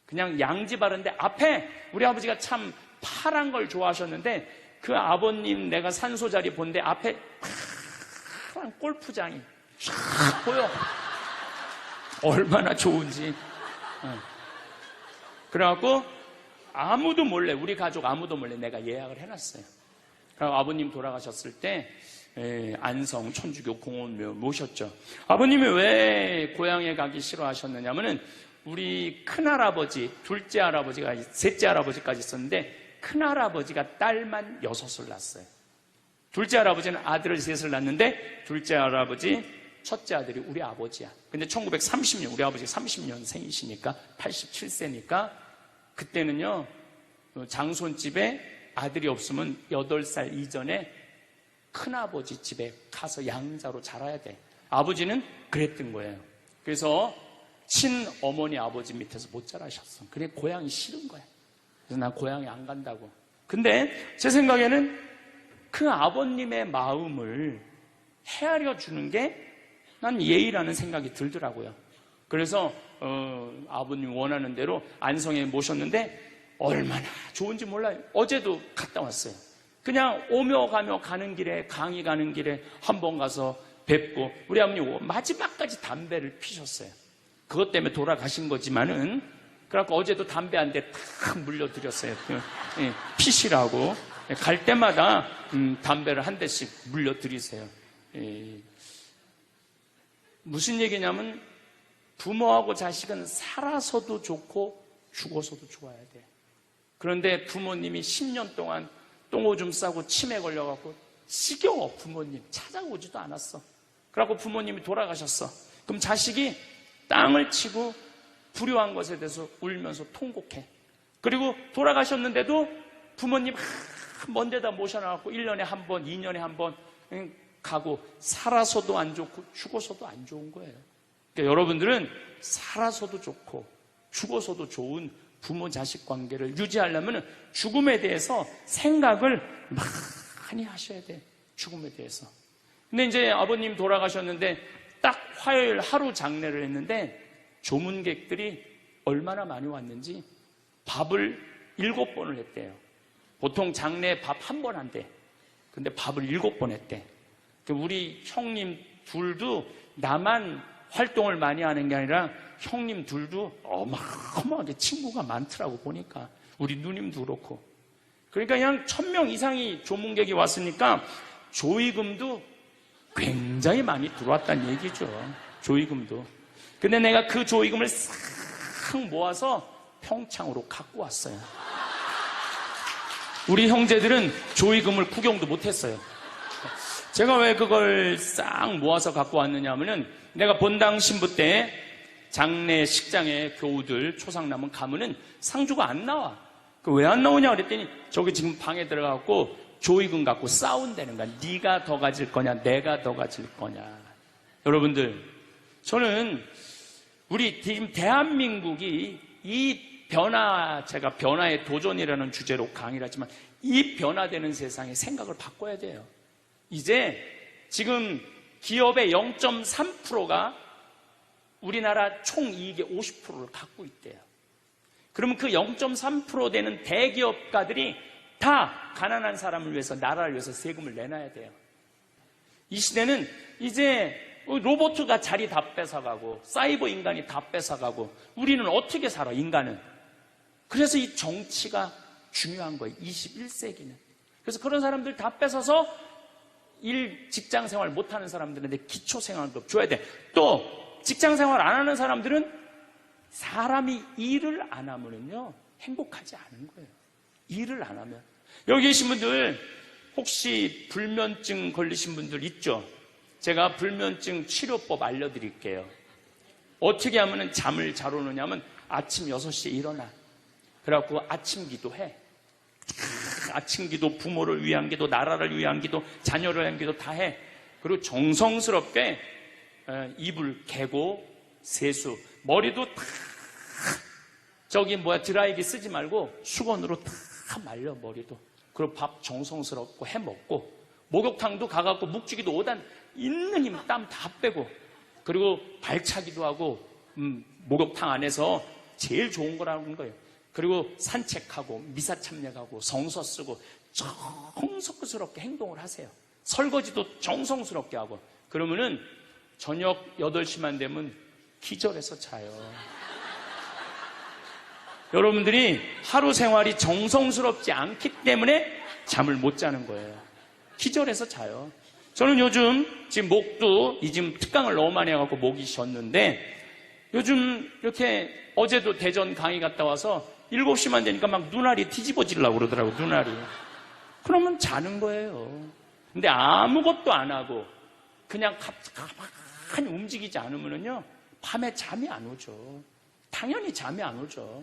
그냥 양지 바른데 앞에 우리 아버지가 참 파란 걸 좋아하셨는데 그 아버님 내가 산소 자리 본데 앞에 파란 골프장이 쫙 보여. 얼마나 좋은지. 그래갖고 아무도 몰래, 우리 가족 아무도 몰래 내가 예약을 해놨어요. 그리고 아버님 돌아가셨을 때 안성 천주교 공원묘 모셨죠. 아버님이 왜 고향에 가기 싫어하셨느냐면은 우리 큰할아버지, 둘째 할아버지가, 셋째 할아버지까지 있었는데 큰할아버지가 딸만 6을 낳았어요. 둘째 할아버지는 아들을 3을 낳았는데 둘째 할아버지, 첫째 아들이 우리 아버지야. 근데 1930년, 우리 아버지 30년생이시니까 87세니까 그때는요 장손집에 아들이 없으면 8살 이전에 큰아버지 집에 가서 양자로 자라야 돼. 아버지는 그랬던 거예요. 그래서 친어머니 아버지 밑에서 못 자라셨어. 그래 고향이 싫은 거야. 그래서 난 고향에 안 간다고. 근데 제 생각에는 그 아버님의 마음을 헤아려 주는 게 난 예의라는 생각이 들더라고요. 그래서 아버님 원하는 대로 안성에 모셨는데 얼마나 좋은지 몰라요. 어제도 갔다 왔어요. 그냥 오며 가며 가는 길에, 강의 가는 길에 한번 가서 뵙고 우리 아버님 마지막까지 담배를 피셨어요. 그것 때문에 돌아가신 거지만은 그래갖고 어제도 담배 한 대 탁 물려드렸어요. 피시라고. 갈 때마다 담배를 한 대씩 물려드리세요. 무슨 얘기냐면 부모하고 자식은 살아서도 좋고 죽어서도 좋아야 돼. 그런데 부모님이 10년 동안 똥오줌 싸고 치매 걸려갖고 지겨워. 부모님 찾아오지도 않았어. 그래갖고 부모님이 돌아가셨어. 그럼 자식이 땅을 치고 불효한 것에 대해서 울면서 통곡해. 그리고 돌아가셨는데도 부모님 먼 데다 모셔놔갖고 1년에 한 번, 2년에 한 번 가고 살아서도 안 좋고 죽어서도 안 좋은 거예요. 그러니까 여러분들은 살아서도 좋고 죽어서도 좋은 부모 자식 관계를 유지하려면 죽음에 대해서 생각을 많이 하셔야 돼. 죽음에 대해서. 근데 이제 아버님 돌아가셨는데 딱 화요일 하루 장례를 했는데 조문객들이 얼마나 많이 왔는지 밥을 7번을 했대요. 보통 장례 밥 한 번 한대. 근데 밥을 7번 했대. 우리 형님 둘도 나만 활동을 많이 하는 게 아니라 형님 둘도 어마어마하게 친구가 많더라고 보니까. 우리 누님도 그렇고. 그러니까 그냥 1000명 이상이 조문객이 왔으니까 조의금도 굉장히 많이 들어왔다는 얘기죠. 조의금도. 근데 내가 그 조의금을 싹 모아서 평창으로 갖고 왔어요. 우리 형제들은 조의금을 구경도 못했어요. 제가 왜 그걸 싹 모아서 갖고 왔느냐 하면은 내가 본당 신부 때 장례식장에 교우들 초상남은 가면은 상주가 안 나와. 왜 안 나오냐 그랬더니 저기 지금 방에 들어가고 조의금 갖고 싸운다는 거야. 네가 더 가질 거냐 내가 더 가질 거냐. 여러분들, 저는 우리 지금 대한민국이 이 제가 변화의 도전이라는 주제로 강의를 하지만 이 변화되는 세상에 생각을 바꿔야 돼요. 이제 지금 기업의 0.3%가 우리나라 총이익의 50%를 갖고 있대요. 그러면 그 0.3% 되는 대기업가들이 다 가난한 사람을 위해서, 나라를 위해서 세금을 내놔야 돼요. 이 시대는 이제 로봇가 자리 다 뺏어가고 사이버 인간이 다 뺏어가고 우리는 어떻게 살아, 인간은. 그래서 이 정치가 중요한 거예요. 21세기는. 그래서 그런 사람들 다 뺏어서 직장 생활 못하는 사람들한테 기초생활급 줘야 돼. 또 직장 생활 안 하는 사람들은 사람이 일을 안 하면은요 행복하지 않은 거예요. 일을 안 하면. 여기 계신 분들 혹시 불면증 걸리신 분들 있죠? 제가 불면증 치료법 알려드릴게요. 어떻게 하면 잠을 잘 오느냐면 아침 6시에 일어나. 그래갖고 아침 기도해. 아침 기도, 부모를 위한 기도, 나라를 위한 기도, 자녀를 위한 기도 다 해. 그리고 정성스럽게 이불 개고 세수, 머리도 다 드라이기 쓰지 말고 수건으로 다 말려 머리도. 그리고 밥 정성스럽고 해 먹고 목욕탕도 가갖고 묵직이도 5단 있는 힘 땀 다 빼고 그리고 발차기도 하고 목욕탕 안에서 제일 좋은 거라는 거예요. 그리고 산책하고 미사 참여하고 성서 쓰고 정성스럽게 행동을 하세요. 설거지도 정성스럽게 하고 그러면은 저녁 8시만 되면 기절해서 자요. 여러분들이 하루 생활이 정성스럽지 않기 때문에 잠을 못 자는 거예요. 기절해서 자요. 저는 요즘 지금 목도 지금 특강을 너무 많이 해갖고 목이 쉬었는데 요즘 이렇게 어제도 대전 강의 갔다 와서 7시만 되니까 막 눈알이 뒤집어지려고 그러더라고요. 눈알이. 그러면 자는 거예요. 근데 아무것도 안 하고 그냥 가만히 움직이지 않으면요 밤에 잠이 안 오죠. 당연히 잠이 안 오죠.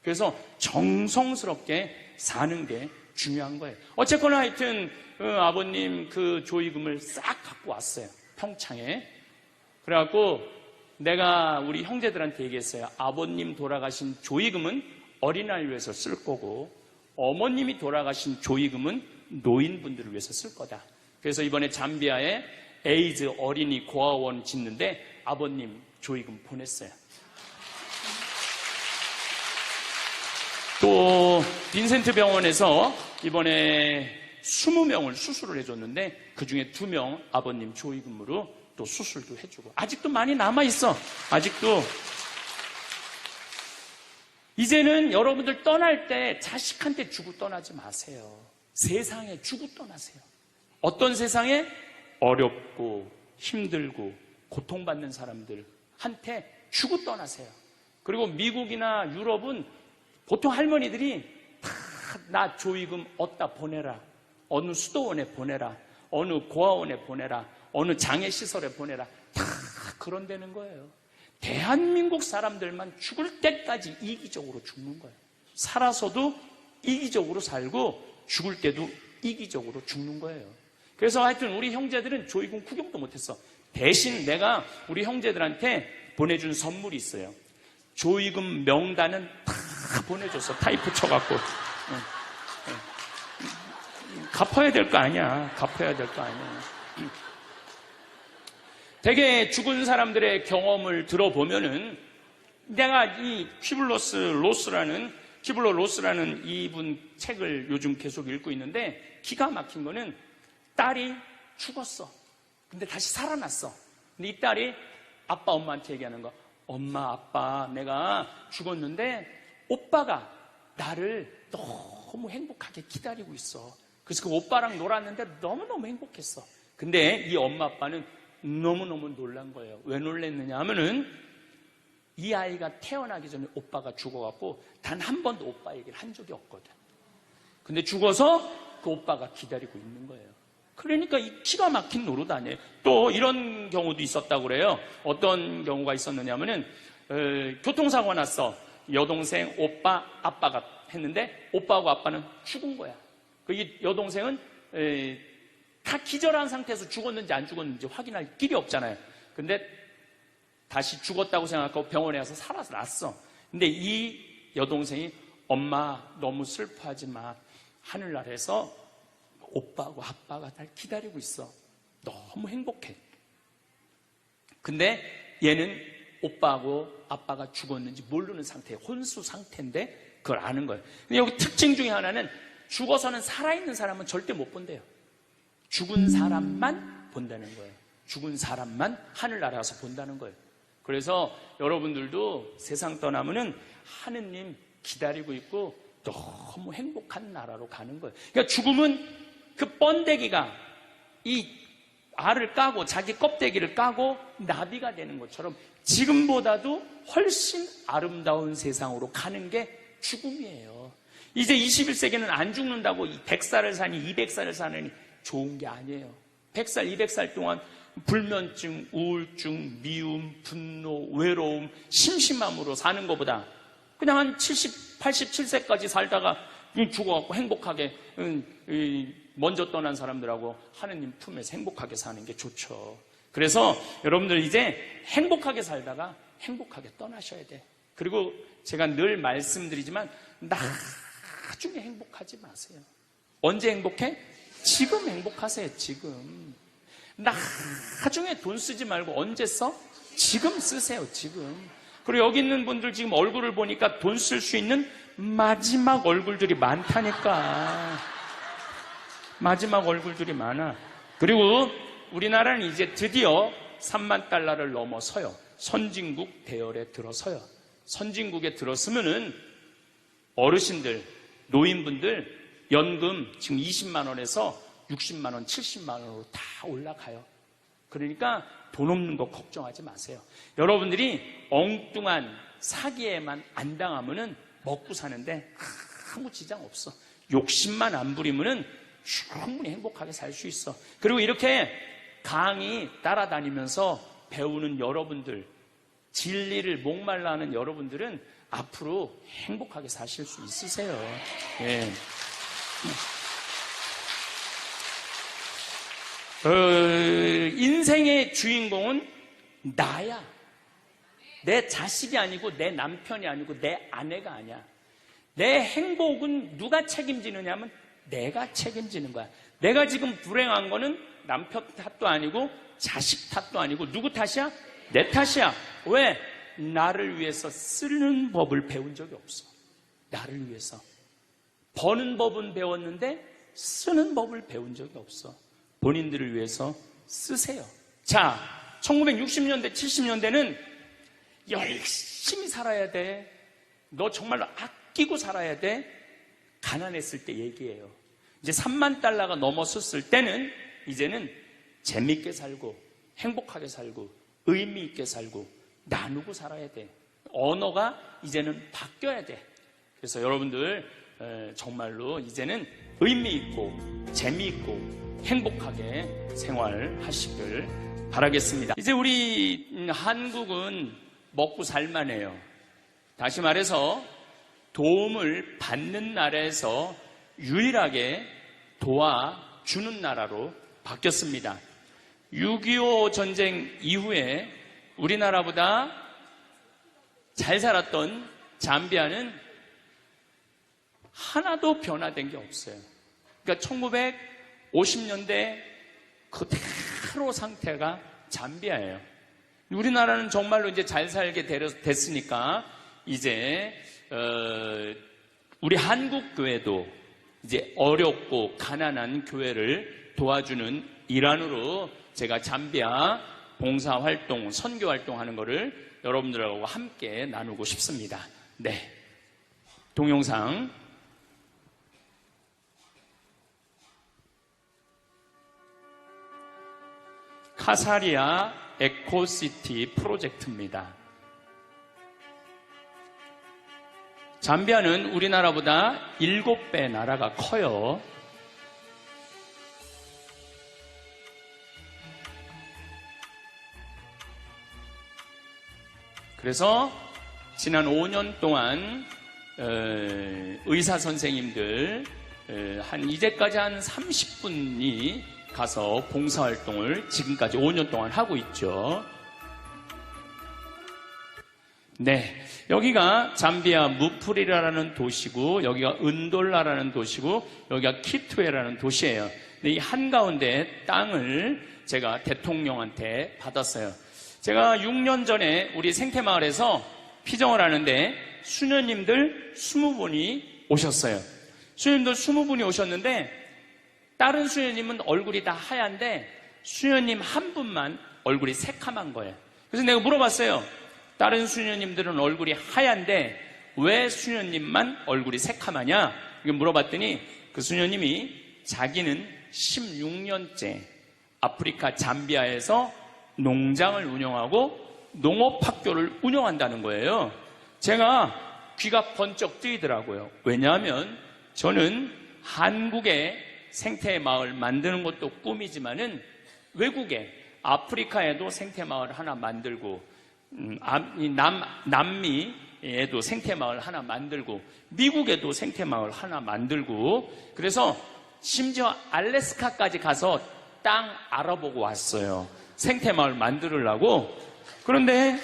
그래서 정성스럽게 사는 게 중요한 거예요. 어쨌거나 하여튼 아버님 그 조의금을 싹 갖고 왔어요. 평창에. 그래갖고 내가 우리 형제들한테 얘기했어요. 아버님 돌아가신 조의금은 어린아이를 위해서 쓸 거고 어머님이 돌아가신 조의금은 노인분들을 위해서 쓸 거다. 그래서 이번에 잠비아에 에이즈 어린이 고아원 짓는데 아버님 조의금 보냈어요. 또 빈센트 병원에서 이번에 20명을 수술을 해줬는데 그중에 2명 아버님 조의금으로 또 수술도 해주고 아직도 많이 남아있어. 아직도. 이제는 여러분들 떠날 때 자식한테 주고 떠나지 마세요. 세상에 주고 떠나세요. 어떤 세상에? 어렵고 힘들고 고통받는 사람들한테 주고 떠나세요. 그리고 미국이나 유럽은 보통 할머니들이 다 나 조의금 어디다 보내라. 어느 수도원에 보내라. 어느 고아원에 보내라. 어느 장애시설에 보내라. 다 그런 데는 거예요. 대한민국 사람들만 죽을 때까지 이기적으로 죽는 거예요. 살아서도 이기적으로 살고 죽을 때도 이기적으로 죽는 거예요. 그래서 하여튼 우리 형제들은 조의금 구경도 못했어. 대신 내가 우리 형제들한테 보내준 선물이 있어요. 조의금 명단은 다 보내줬어. 타이프 쳐갖고. 갚아야 될 거 아니야. 갚아야 될 거 아니야. 되게 죽은 사람들의 경험을 들어보면은 내가 이 퀴블러스 로스라는 키블러 로스라는 이분 책을 요즘 계속 읽고 있는데 기가 막힌 거는 딸이 죽었어. 근데 다시 살아났어. 근데 이 딸이 아빠 엄마한테 얘기하는 거. 엄마 아빠 내가 죽었는데 오빠가 나를 너무 행복하게 기다리고 있어. 그래서 그 오빠랑 놀았는데 너무너무 행복했어. 근데 이 엄마 아빠는 너무너무 놀란 거예요. 왜 놀랐느냐 하면은 이 아이가 태어나기 전에 오빠가 죽어갖고 단 한 번도 오빠 얘기를 한 적이 없거든. 근데 죽어서 그 오빠가 기다리고 있는 거예요. 그러니까 이 기가 막힌 노릇 아니에요. 또 이런 경우도 있었다고 그래요. 어떤 경우가 있었느냐면은 교통사고가 났어. 여동생, 오빠, 아빠가 했는데 오빠하고 아빠는 죽은 거야. 이 여동생은 다 기절한 상태에서 죽었는지 안 죽었는지 확인할 길이 없잖아요. 근데 다시 죽었다고 생각하고 병원에 가서 살아났어. 근데 이 여동생이 엄마 너무 슬퍼하지 마. 하늘나라에서 오빠하고 아빠가 날 기다리고 있어. 너무 행복해. 근데 얘는 오빠하고 아빠가 죽었는지 모르는 상태에 혼수 상태인데 그걸 아는 거예요. 근데 여기 특징 중에 하나는 죽어서는 살아있는 사람은 절대 못 본대요. 죽은 사람만 본다는 거예요. 죽은 사람만 하늘나라 가서 본다는 거예요. 그래서 여러분들도 세상 떠나면은 하느님 기다리고 있고 너무 행복한 나라로 가는 거예요. 그러니까 죽음은 그 번데기가 이 알을 까고 자기 껍데기를 까고 나비가 되는 것처럼 지금보다도 훨씬 아름다운 세상으로 가는 게 죽음이에요. 이제 21세기는 안 죽는다고 100살을 사니 200살을 사느니 좋은 게 아니에요. 100살, 200살 동안 불면증, 우울증, 미움, 분노, 외로움, 심심함으로 사는 것보다 그냥 한 70, 87세까지 살다가 죽어갖고 행복하게 먼저 떠난 사람들하고 하느님 품에서 행복하게 사는 게 좋죠. 그래서 여러분들 이제 행복하게 살다가 행복하게 떠나셔야 돼. 그리고 제가 늘 말씀드리지만 나중에 행복하지 마세요. 언제 행복해? 지금 행복하세요. 지금. 나중에 돈 쓰지 말고 언제 써? 지금 쓰세요. 지금. 그리고 여기 있는 분들 지금 얼굴을 보니까 돈 쓸 수 있는 마지막 얼굴들이 많다니까. 마지막 얼굴들이 많아. 그리고 우리나라는 이제 드디어 3만 달러를 넘어서요. 선진국 대열에 들어서요. 선진국에 들었으면은 어르신들, 노인분들 연금 지금 20만 원에서 60만 원, 70만 원으로 다 올라가요. 그러니까 돈 없는 거 걱정하지 마세요. 여러분들이 엉뚱한 사기에만 안 당하면은 먹고 사는데 아무 지장 없어. 욕심만 안 부리면은 충분히 행복하게 살 수 있어. 그리고 이렇게 강의 따라다니면서 배우는 여러분들, 진리를 목말라 하는 여러분들은 앞으로 행복하게 사실 수 있으세요. 예. 인생의 주인공은 나야. 내 자식이 아니고 내 남편이 아니고 내 아내가 아니야. 내 행복은 누가 책임지느냐면 내가 책임지는 거야. 내가 지금 불행한 거는 남편 탓도 아니고 자식 탓도 아니고 누구 탓이야? 내 탓이야. 왜? 나를 위해서 쓰는 법을 배운 적이 없어. 나를 위해서. 버는 법은 배웠는데 쓰는 법을 배운 적이 없어. 본인들을 위해서 쓰세요. 자, 1960년대, 70년대는 열심히 살아야 돼. 너 정말로 아끼고 살아야 돼. 가난했을 때 얘기예요. 이제 3만 달러가 넘었을 때는 이제는 재밌게 살고 행복하게 살고 의미 있게 살고 나누고 살아야 돼. 언어가 이제는 바뀌어야 돼. 그래서 여러분들 정말로 이제는 의미 있고 재미있고 행복하게 생활하시길 바라겠습니다. 이제 우리 한국은 먹고 살만해요. 다시 말해서 도움을 받는 나라에서 유일하게 도와주는 나라로 바뀌었습니다. 6.25 전쟁 이후에 우리나라보다 잘 살았던 잠비아는 하나도 변화된 게 없어요. 그러니까 1950년대 그대로 상태가 잠비아예요. 우리나라는 정말로 이제 잘 살게 됐으니까 이제 우리 한국 교회도 이제 어렵고 가난한 교회를 도와주는 일환으로 제가 잠비아 봉사활동, 선교활동 하는 거를 여러분들하고 함께 나누고 싶습니다. 네. 동영상. 카사리아 에코시티 프로젝트입니다. 잠비아는 우리나라보다 7배 나라가 커요. 그래서 지난 5년 동안 의사 선생님들 이제까지 한 30분이 가서 봉사활동을 지금까지 5년 동안 하고 있죠. 네, 여기가 잠비아 무프리라라는 도시고, 여기가 은돌라라는 도시고, 여기가 키투에라는 도시예요. 근데 이 한가운데 땅을 제가 대통령한테 받았어요. 제가 6년 전에 우리 생태마을에서 피정을 하는데 수녀님들 20분이 오셨어요. 수녀님들 20분이 오셨는데 다른 수녀님은 얼굴이 다 하얀데 수녀님 한 분만 얼굴이 새카만 거예요. 그래서 내가 물어봤어요. 다른 수녀님들은 얼굴이 하얀데 왜 수녀님만 얼굴이 새카마냐? 이렇게 물어봤더니 그 수녀님이 자기는 16년째 아프리카 잠비아에서 농장을 운영하고 농업학교를 운영한다는 거예요. 제가 귀가 번쩍 뜨이더라고요. 왜냐하면 저는 한국의 생태마을 만드는 것도 꿈이지만은 외국에 아프리카에도 생태마을 하나 만들고 남미에도 생태마을 하나 만들고 미국에도 생태마을 하나 만들고 그래서 심지어 알래스카까지 가서 땅 알아보고 왔어요. 생태마을 만들려고. 그런데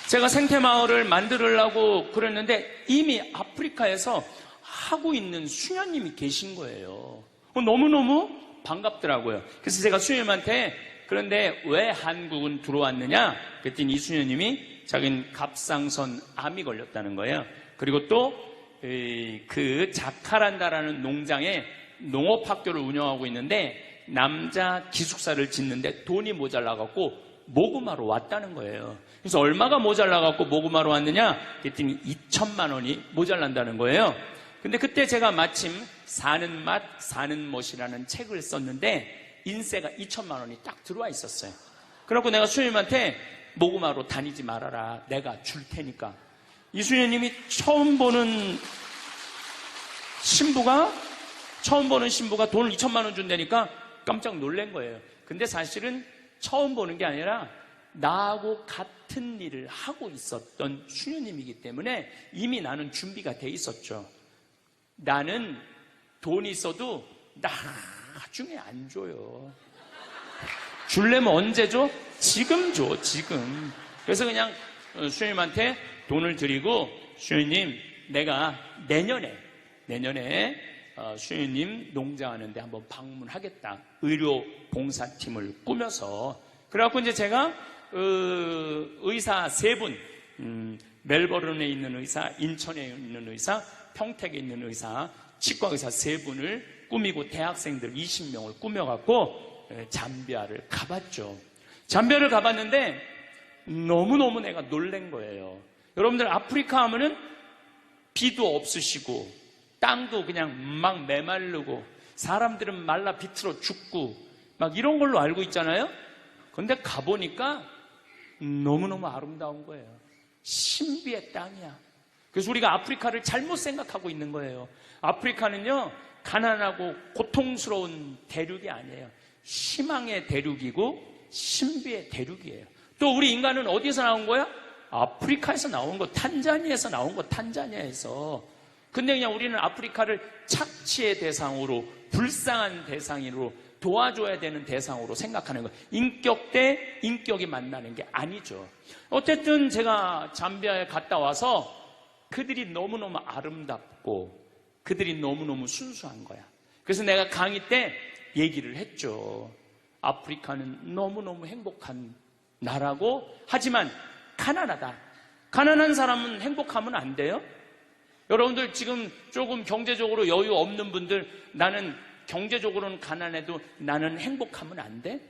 제가 생태마을을 만들려고 그랬는데 이미 아프리카에서 하고 있는 수녀님이 계신 거예요. 너무너무 반갑더라고요. 그래서 제가 수녀님한테 그런데 왜 한국은 들어왔느냐? 그랬더니 이 수녀님이 자기는 갑상선 암이 걸렸다는 거예요. 그리고 또 그 자카란다라는 농장에 농업학교를 운영하고 있는데 남자 기숙사를 짓는데 돈이 모자라갖고 모구마로 왔다는 거예요. 그래서 얼마가 모자라갖고 모구마로 왔느냐? 그랬더니 2천만 원이 모자란다는 거예요. 근데 그때 제가 마침 사는 맛, 사는 멋이라는 책을 썼는데 인세가 2천만 원이 딱 들어와 있었어요. 그래갖고 내가 수녀님한테 모구마로 다니지 말아라. 내가 줄 테니까. 이 수녀님이 처음 보는 신부가 돈을 2천만 원 준다니까 깜짝 놀란 거예요. 근데 사실은 처음 보는 게 아니라 나하고 같은 일을 하고 있었던 수녀님이기 때문에 이미 나는 준비가 돼 있었죠. 나는 돈이 있어도 나중에 안 줘요. 줄려면 언제 줘? 지금 줘, 지금. 그래서 그냥 수녀님한테 돈을 드리고 수녀님 내가 내년에 수녀님 농장하는데 한번 방문하겠다. 의료 봉사팀을 꾸며서. 그래갖고 이제 제가 의사 3분, 멜버른에 있는 의사, 인천에 있는 의사, 평택에 있는 의사, 치과 의사 3분을 꾸미고 대학생들 20명을 꾸며갖고 잠비아를 가봤죠. 잠비아를 가봤는데 너무너무 내가 놀란 거예요. 여러분들 아프리카 하면은 비도 없으시고 땅도 그냥 막 메마르고 사람들은 말라 비틀어 죽고 막 이런 걸로 알고 있잖아요. 그런데 가보니까 너무너무 아름다운 거예요. 신비의 땅이야. 그래서 우리가 아프리카를 잘못 생각하고 있는 거예요. 아프리카는요, 가난하고 고통스러운 대륙이 아니에요. 희망의 대륙이고 신비의 대륙이에요. 또 우리 인간은 어디서 나온 거야? 아프리카에서 나온 거, 탄자니아에서 나온 거, 탄자니아에서. 근데 그냥 우리는 아프리카를 착취의 대상으로, 불쌍한 대상으로, 도와줘야 되는 대상으로 생각하는 거예요. 인격 대 인격이 만나는 게 아니죠. 어쨌든 제가 잠비아에 갔다 와서 그들이 너무너무 아름답고 그들이 너무너무 순수한 거야. 그래서 내가 강의 때 얘기를 했죠. 아프리카는 너무너무 행복한 나라고, 하지만 가난하다. 가난한 사람은 행복하면 안 돼요? 여러분들 지금 조금 경제적으로 여유 없는 분들, 나는 경제적으로는 가난해도 나는 행복하면 안 돼?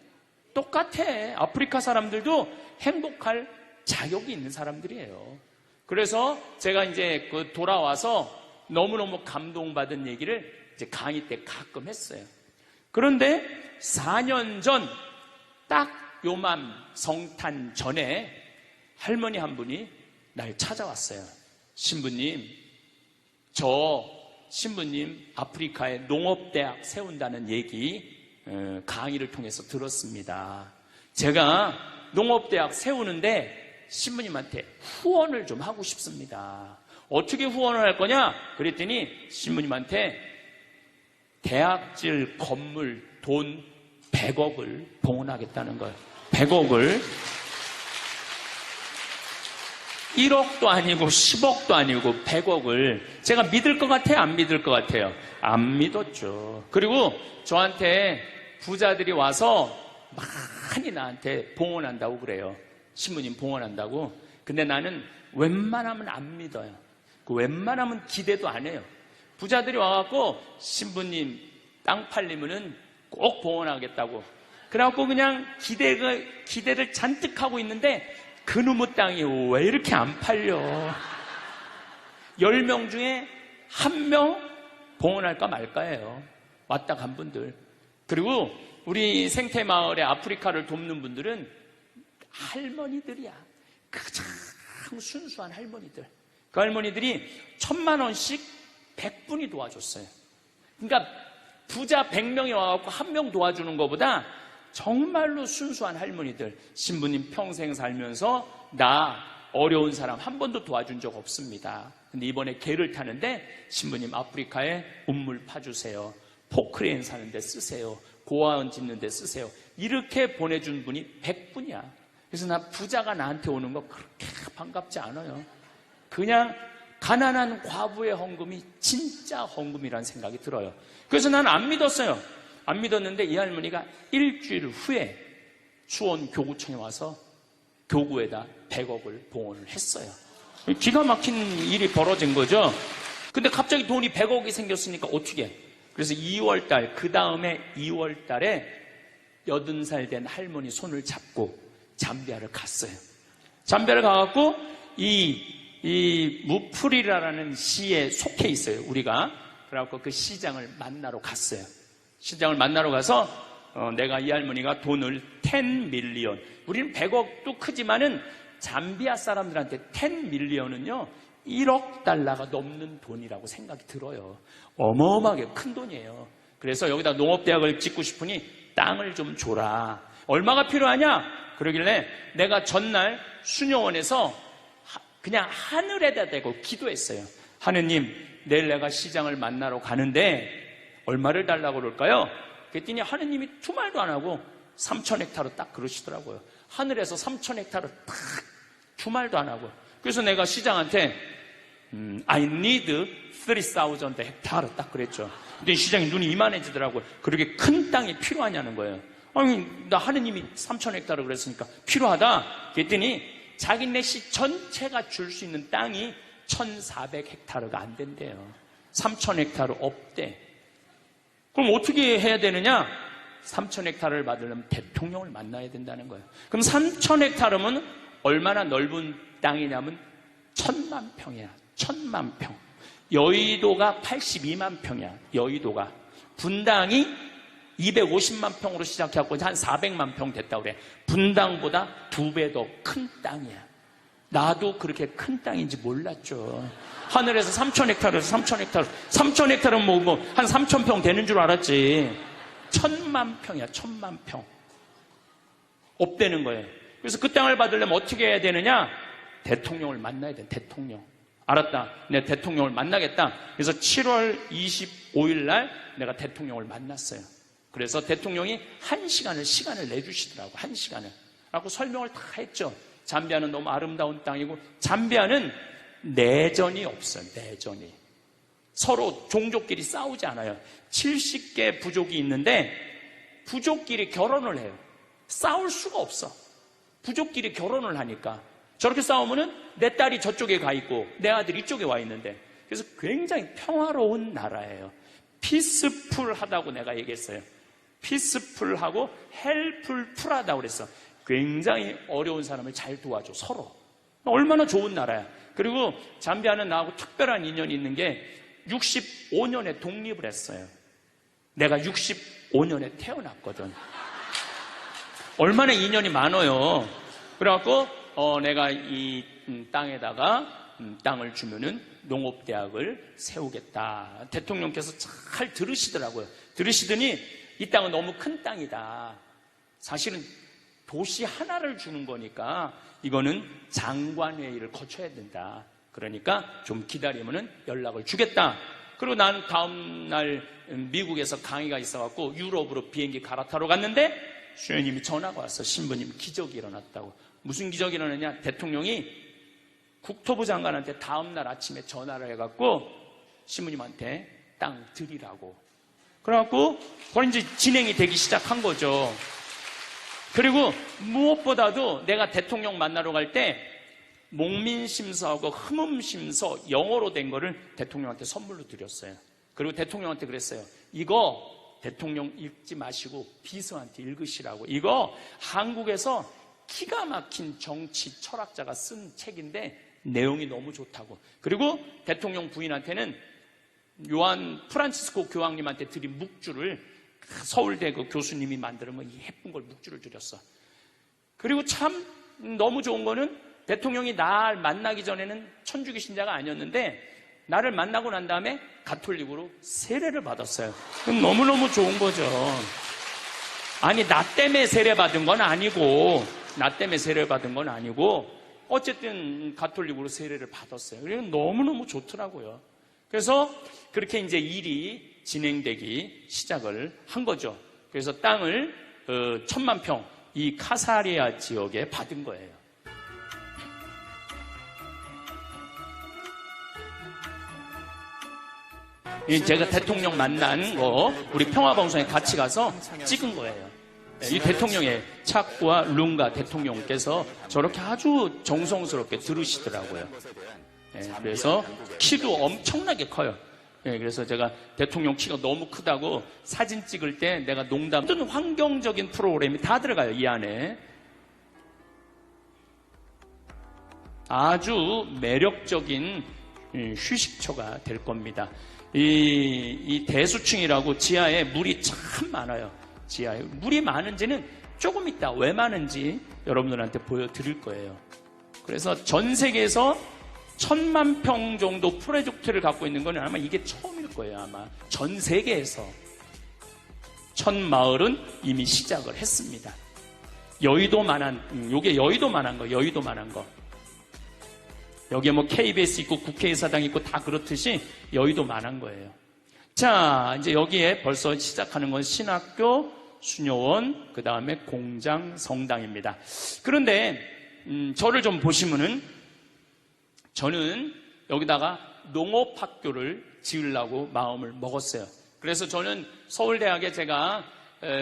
똑같아. 아프리카 사람들도 행복할 자격이 있는 사람들이에요. 그래서 제가 이제 돌아와서 너무너무 감동받은 얘기를 이제 강의 때 가끔 했어요. 그런데 4년 전, 딱 요맘 성탄 전에 할머니 한 분이 날 찾아왔어요. 신부님, 저 신부님 아프리카에 농업대학 세운다는 얘기 강의를 통해서 들었습니다. 제가 농업대학 세우는데 신부님한테 후원을 좀 하고 싶습니다. 어떻게 후원을 할 거냐? 그랬더니 신부님한테 대학질 건물 돈 100억을 봉헌하겠다는 거예요. 100억을. 1억도 아니고 10억도 아니고 100억을. 제가 믿을 것 같아요? 안 믿을 것 같아요? 안 믿었죠. 그리고 저한테 부자들이 와서 많이 나한테 봉헌한다고 그래요. 신부님 봉헌한다고. 근데 나는 웬만하면 안 믿어요. 웬만하면 기대도 안 해요. 부자들이 와갖고 신부님 땅 팔리면은 꼭 봉헌하겠다고. 그래갖고 그냥 기대를 잔뜩 하고 있는데 그놈의 땅이 왜 이렇게 안 팔려? 10명 중에 1명 봉헌할까 말까예요. 왔다 간 분들. 그리고 우리 생태마을의 아프리카를 돕는 분들은 할머니들이야. 가장 순수한 할머니들. 그 할머니들이 1000만 원씩 100분이 도와줬어요. 그러니까 부자 100명이 와갖고 1명 도와주는 것보다 정말로 순수한 할머니들. 신부님 평생 살면서 나 어려운 사람 한 번도 도와준 적 없습니다. 근데 이번에 개를 타는데 신부님 아프리카에 우물 파주세요. 포크레인 사는데 쓰세요. 고아원 짓는데 쓰세요. 이렇게 보내준 분이 100분이야. 그래서 나 부자가 나한테 오는 거 그렇게 반갑지 않아요. 그냥 가난한 과부의 헌금이 진짜 헌금이라는 생각이 들어요. 그래서 나는 안 믿었어요. 안 믿었는데 이 할머니가 일주일 후에 수원 교구청에 와서 교구에다 100억을 봉헌을 했어요. 기가 막힌 일이 벌어진 거죠. 근데 갑자기 돈이 100억이 생겼으니까 어떻게 해? 그래서 2월달, 그 다음에 2월달에 80살 된 할머니 손을 잡고 잠비아를 갔어요. 잠비아를 가갖고 이 무프리라라는 시에 속해 있어요, 우리가. 그래갖고 그 시장을 만나러 갔어요. 시장을 만나러 가서 내가 이 할머니가 돈을 10 밀리언, 우리는 100억도 크지만은 잠비아 사람들한테 10 밀리언은요 1억 달러가 넘는 돈이라고 생각이 들어요. 어마어마하게 큰 돈이에요. 그래서 여기다 농업대학을 짓고 싶으니 땅을 좀 줘라. 얼마가 필요하냐? 그러길래 내가 전날 수녀원에서 그냥 하늘에다 대고 기도했어요. 하느님, 내일 내가 시장을 만나러 가는데 얼마를 달라고 그럴까요? 그랬더니 하느님이 두 말도 안 하고 3,000헥타르 딱 그러시더라고요. 하늘에서 3,000헥타르 딱 두 말도 안 하고. 그래서 내가 시장한테 I need 3,000 헥타르 딱 그랬죠. 근데 시장이 눈이 이만해지더라고요. 그렇게 큰 땅이 필요하냐는 거예요. 아니, 나 하느님이 3,000헥타르 그랬으니까 필요하다. 그랬더니 자기네 시 전체가 줄 수 있는 땅이 1,400헥타르가 안 된대요. 3,000헥타르 없대. 그럼 어떻게 해야 되느냐? 3,000헥타르를 받으려면 대통령을 만나야 된다는 거예요. 그럼 3,000헥타르면 얼마나 넓은 땅이냐면 1,000만 평이야. 1,000만 평. 여의도가 82만 평이야. 여의도가. 분당이 250만 평으로 시작해갖고 한 400만 평 됐다고 그래. 분당보다 2배 더 큰 땅이야. 나도 그렇게 큰 땅인지 몰랐죠. 하늘에서 3,000헥타르에서 3,000헥타르. 3,000헥타르는 뭐 한 3,000평 되는 줄 알았지. 1,000만 평이야. 1,000만 평. 없대는 거예요. 그래서 그 땅을 받으려면 어떻게 해야 되느냐? 대통령을 만나야 돼. 대통령. 알았다. 내가 대통령을 만나겠다. 그래서 7월 25일 날 내가 대통령을 만났어요. 그래서 대통령이 1시간을 시간을 내주시더라고. 1시간을. 그래서 설명을 다 했죠. 잠비아는 너무 아름다운 땅이고, 잠비아는 내전이 없어요. 내전이. 서로 종족끼리 싸우지 않아요. 70개 부족이 있는데 부족끼리 결혼을 해요. 싸울 수가 없어. 부족끼리 결혼을 하니까. 저렇게 싸우면은 내 딸이 저쪽에 가 있고 내 아들이 이쪽에 와 있는데, 그래서 굉장히 평화로운 나라예요. 피스풀하다고 내가 얘기했어요. 피스풀하고 헬풀풀하다고 그랬어. 굉장히 어려운 사람을 잘 도와줘, 서로. 얼마나 좋은 나라야. 그리고 잠비아는 나하고 특별한 인연이 있는 게 65년에 독립을 했어요. 내가 65년에 태어났거든. 얼마나 인연이 많아요. 그래갖고 내가 이 땅에다가 땅을 주면은 농업대학을 세우겠다. 대통령께서 잘 들으시더라고요. 들으시더니 이 땅은 너무 큰 땅이다. 사실은 도시 하나를 주는 거니까 이거는 장관회의를 거쳐야 된다. 그러니까 좀 기다리면은 연락을 주겠다. 그리고 난 다음날 미국에서 강의가 있어갖고 유럽으로 비행기 갈아타러 갔는데 수녀님이 전화가 왔어. 신부님 기적이 일어났다고. 무슨 기적이 일어났냐? 대통령이 국토부 장관한테 다음날 아침에 전화를 해갖고 신부님한테 땅 드리라고. 그래갖고 그걸 이제 진행이 되기 시작한 거죠. 그리고 무엇보다도 내가 대통령 만나러 갈 때 목민심서하고 흠음심서 영어로 된 거를 대통령한테 선물로 드렸어요. 그리고 대통령한테 그랬어요. 이거 대통령 읽지 마시고 비서한테 읽으시라고. 이거 한국에서 기가 막힌 정치 철학자가 쓴 책인데 내용이 너무 좋다고. 그리고 대통령 부인한테는 요한 프란치스코 교황님한테 드린 묵주를 서울대 그 교수님이 만드는 이 예쁜 걸 묵주를 드렸어. 그리고 참 너무 좋은 거는 대통령이 날 만나기 전에는 천주교 신자가 아니었는데 나를 만나고 난 다음에 가톨릭으로 세례를 받았어요. 그럼 너무너무 좋은 거죠. 아니 나 때문에 세례받은 건 아니고 어쨌든 가톨릭으로 세례를 받았어요. 그래서 너무너무 좋더라고요. 그래서 그렇게 이제 일이 진행되기 시작을 한 거죠. 그래서 땅을 1000만 평 이 카사리아 지역에 받은 거예요. 제가 대통령 만난 거 우리 평화방송에 같이 가서 찍은 거예요. 이 대통령의 착과 룽가 대통령께서 저렇게 아주 정성스럽게 들으시더라고요. 그래서 키도 엄청나게 커요. 그래서 제가 대통령 키가 너무 크다고 사진 찍을 때 내가 농담, 모든 환경적인 프로그램이 다 들어가요, 이 안에. 아주 매력적인 휴식처가 될 겁니다. 이 대수층이라고 지하에 물이 참 많아요. 지하에 물이 많은지는 조금 이따 왜 많은지 여러분들한테 보여드릴 거예요. 그래서 전 세계에서 1000만 평 정도 프로젝트를 갖고 있는 건 아마 이게 처음일 거예요. 아마 전 세계에서 1000마을은 이미 시작을 했습니다. 여의도만한, 요게 여의도만한 거, 여의도만한 거. 여기에 뭐 KBS 있고 국회의사당 있고 다 그렇듯이 여의도만한 거예요. 자, 이제 여기에 벌써 시작하는 건 신학교, 수녀원, 그 다음에 공장, 성당입니다. 그런데 저를 좀 보시면은 저는 여기다가 농업학교를 지으려고 마음을 먹었어요. 그래서 저는 서울대학에 제가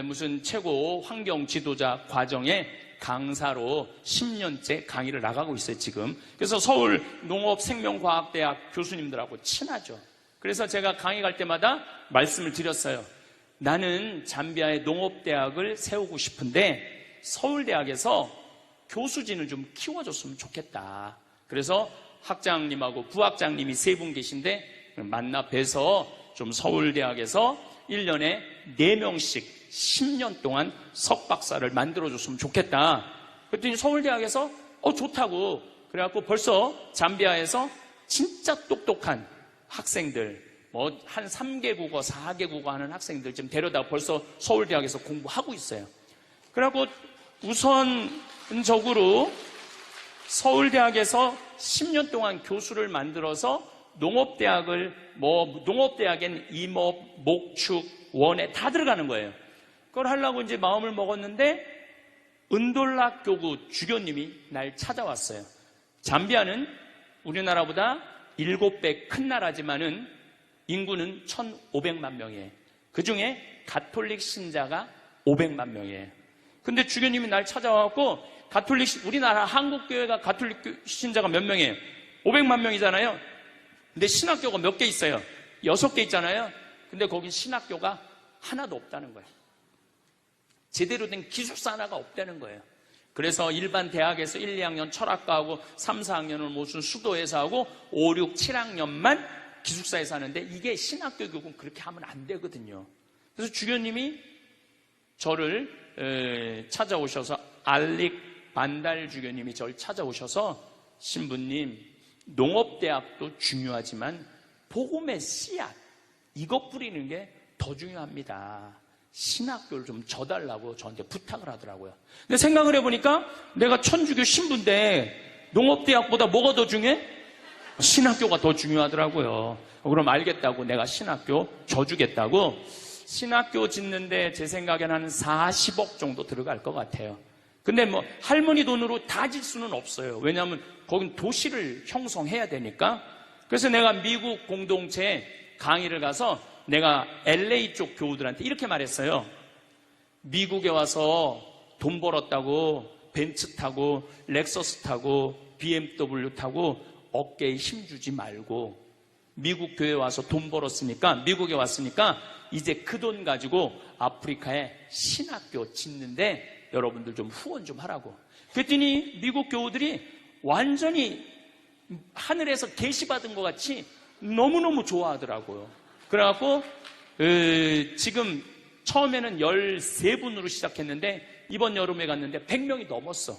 무슨 최고 환경 지도자 과정에 강사로 10년째 강의를 나가고 있어요, 지금. 그래서 서울 농업생명과학대학 교수님들하고 친하죠. 그래서 제가 강의 갈 때마다 말씀을 드렸어요. 나는 잠비아에 농업대학을 세우고 싶은데 서울대학에서 교수진을 좀 키워줬으면 좋겠다. 그래서 학장님하고 부학장님이 3분 계신데 만나 뵈서 좀 서울대학에서 1년에 4명씩 10년 동안 석박사를 만들어줬으면 좋겠다. 그랬더니 서울대학에서 좋다고. 그래갖고 벌써 잠비아에서 진짜 똑똑한 학생들, 뭐 한 3개 국어, 4개 국어 하는 학생들 지금 데려다 벌써 서울대학에서 공부하고 있어요. 그래갖고 우선적으로 서울대학에서 10년 동안 교수를 만들어서 농업대학을, 농업대학엔 임업, 목축, 원예 다 들어가는 거예요. 그걸 하려고 이제 마음을 먹었는데 은돌락 교구 주교님이 날 찾아왔어요. 잠비아는 우리나라보다 7배 큰 나라지만은 인구는 1,500만 명이에요. 그 중에 가톨릭 신자가 500만 명이에요. 근데 주교님이 날 찾아와갖고 우리나라 한국교회가 가톨릭 신자가 몇 명이에요? 500만 명이잖아요. 근데 신학교가 몇 개 있어요? 6개 있잖아요. 근데 거긴 신학교가 하나도 없다는 거예요. 제대로 된 기숙사 하나가 없다는 거예요. 그래서 일반 대학에서 1, 2학년 철학과 하고 3, 4학년은 무슨 수도에서 하고 5, 6, 7학년만 기숙사에서 하는데 이게 신학교 교육은 그렇게 하면 안 되거든요. 그래서 주교님이 저를 찾아오셔서 알릭 반달 주교님이 저를 찾아오셔서 신부님, 농업대학도 중요하지만 복음의 씨앗 이것 뿌리는 게 더 중요합니다. 신학교를 좀 줘달라고 저한테 부탁을 하더라고요. 근데 생각을 해보니까 내가 천주교 신부인데 농업대학보다 뭐가 더 중요해? 신학교가 더 중요하더라고요. 그럼 알겠다고 내가 신학교 줘주겠다고 신학교 짓는데 제 생각에는 한 40억 정도 들어갈 것 같아요. 근데 뭐 할머니 돈으로 다 질 수는 없어요. 왜냐하면 거긴 도시를 형성해야 되니까. 그래서 내가 미국 공동체에 강의를 가서 내가 LA 쪽 교우들한테 이렇게 말했어요. 미국에 와서 돈 벌었다고 벤츠 타고 렉서스 타고 BMW 타고 어깨에 힘주지 말고 미국 교회에 와서 돈 벌었으니까 미국에 왔으니까 이제 그 돈 가지고 아프리카에 신학교 짓는데 여러분들 좀 후원 좀 하라고. 그랬더니 미국 교우들이 완전히 하늘에서 계시받은 것 같이 너무너무 좋아하더라고요. 그래갖고 지금 처음에는 13분으로 시작했는데 이번 여름에 갔는데 100명이 넘었어.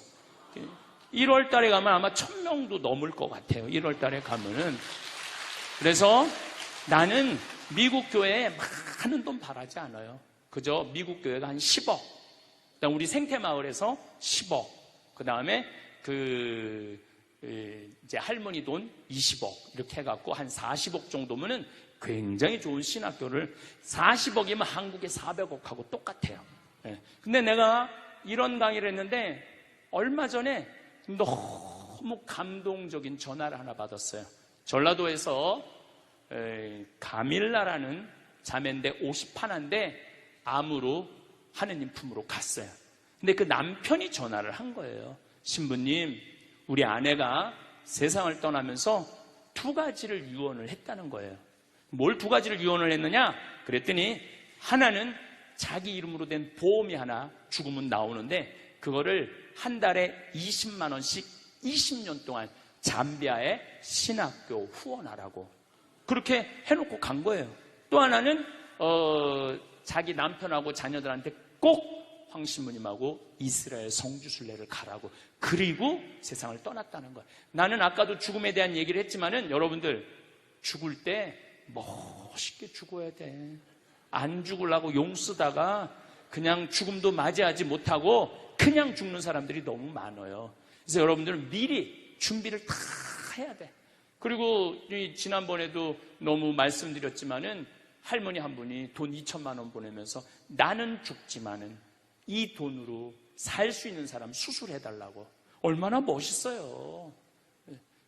1월 달에 가면 아마 1000명도 넘을 것 같아요. 1월 달에 가면은. 그래서 나는 미국 교회에 많은 돈 바라지 않아요. 그저 미국 교회가 한 10억. 그다음 우리 생태마을에서 10억. 그 다음에 이제 할머니 돈 20억. 이렇게 해갖고 한 40억 정도면은 굉장히 좋은 신학교를 40억이면 한국의 400억하고 똑같아요. 근데 내가 이런 강의를 했는데 얼마 전에 너무 감동적인 전화를 하나 받았어요. 전라도에서 가밀라라는 자매인데 51인데 암으로 하느님 품으로 갔어요. 근데 그 남편이 전화를 한 거예요. 신부님, 우리 아내가 세상을 떠나면서 2가지를 유언을 했다는 거예요. 뭘 2가지를 유언을 했느냐? 그랬더니 하나는 자기 이름으로 된 보험이 하나 죽으면 나오는데 그거를 한 달에 20만 원씩 20년 동안 잠비아에 신학교 후원하라고 그렇게 해놓고 간 거예요. 또 하나는 자기 남편하고 자녀들한테 꼭 황신부님하고 이스라엘 성주순례를 가라고 그리고 세상을 떠났다는 거예요. 나는 아까도 죽음에 대한 얘기를 했지만은 여러분들 죽을 때 멋있게 죽어야 돼. 안 죽으려고 용 쓰다가 그냥 죽음도 맞이하지 못하고 그냥 죽는 사람들이 너무 많아요. 그래서 여러분들은 미리 준비를 다 해야 돼. 그리고 지난번에도 너무 말씀드렸지만은 할머니 한 분이 돈 2천만 원 보내면서 나는 죽지만은 이 돈으로 살 수 있는 사람 수술해달라고. 얼마나 멋있어요.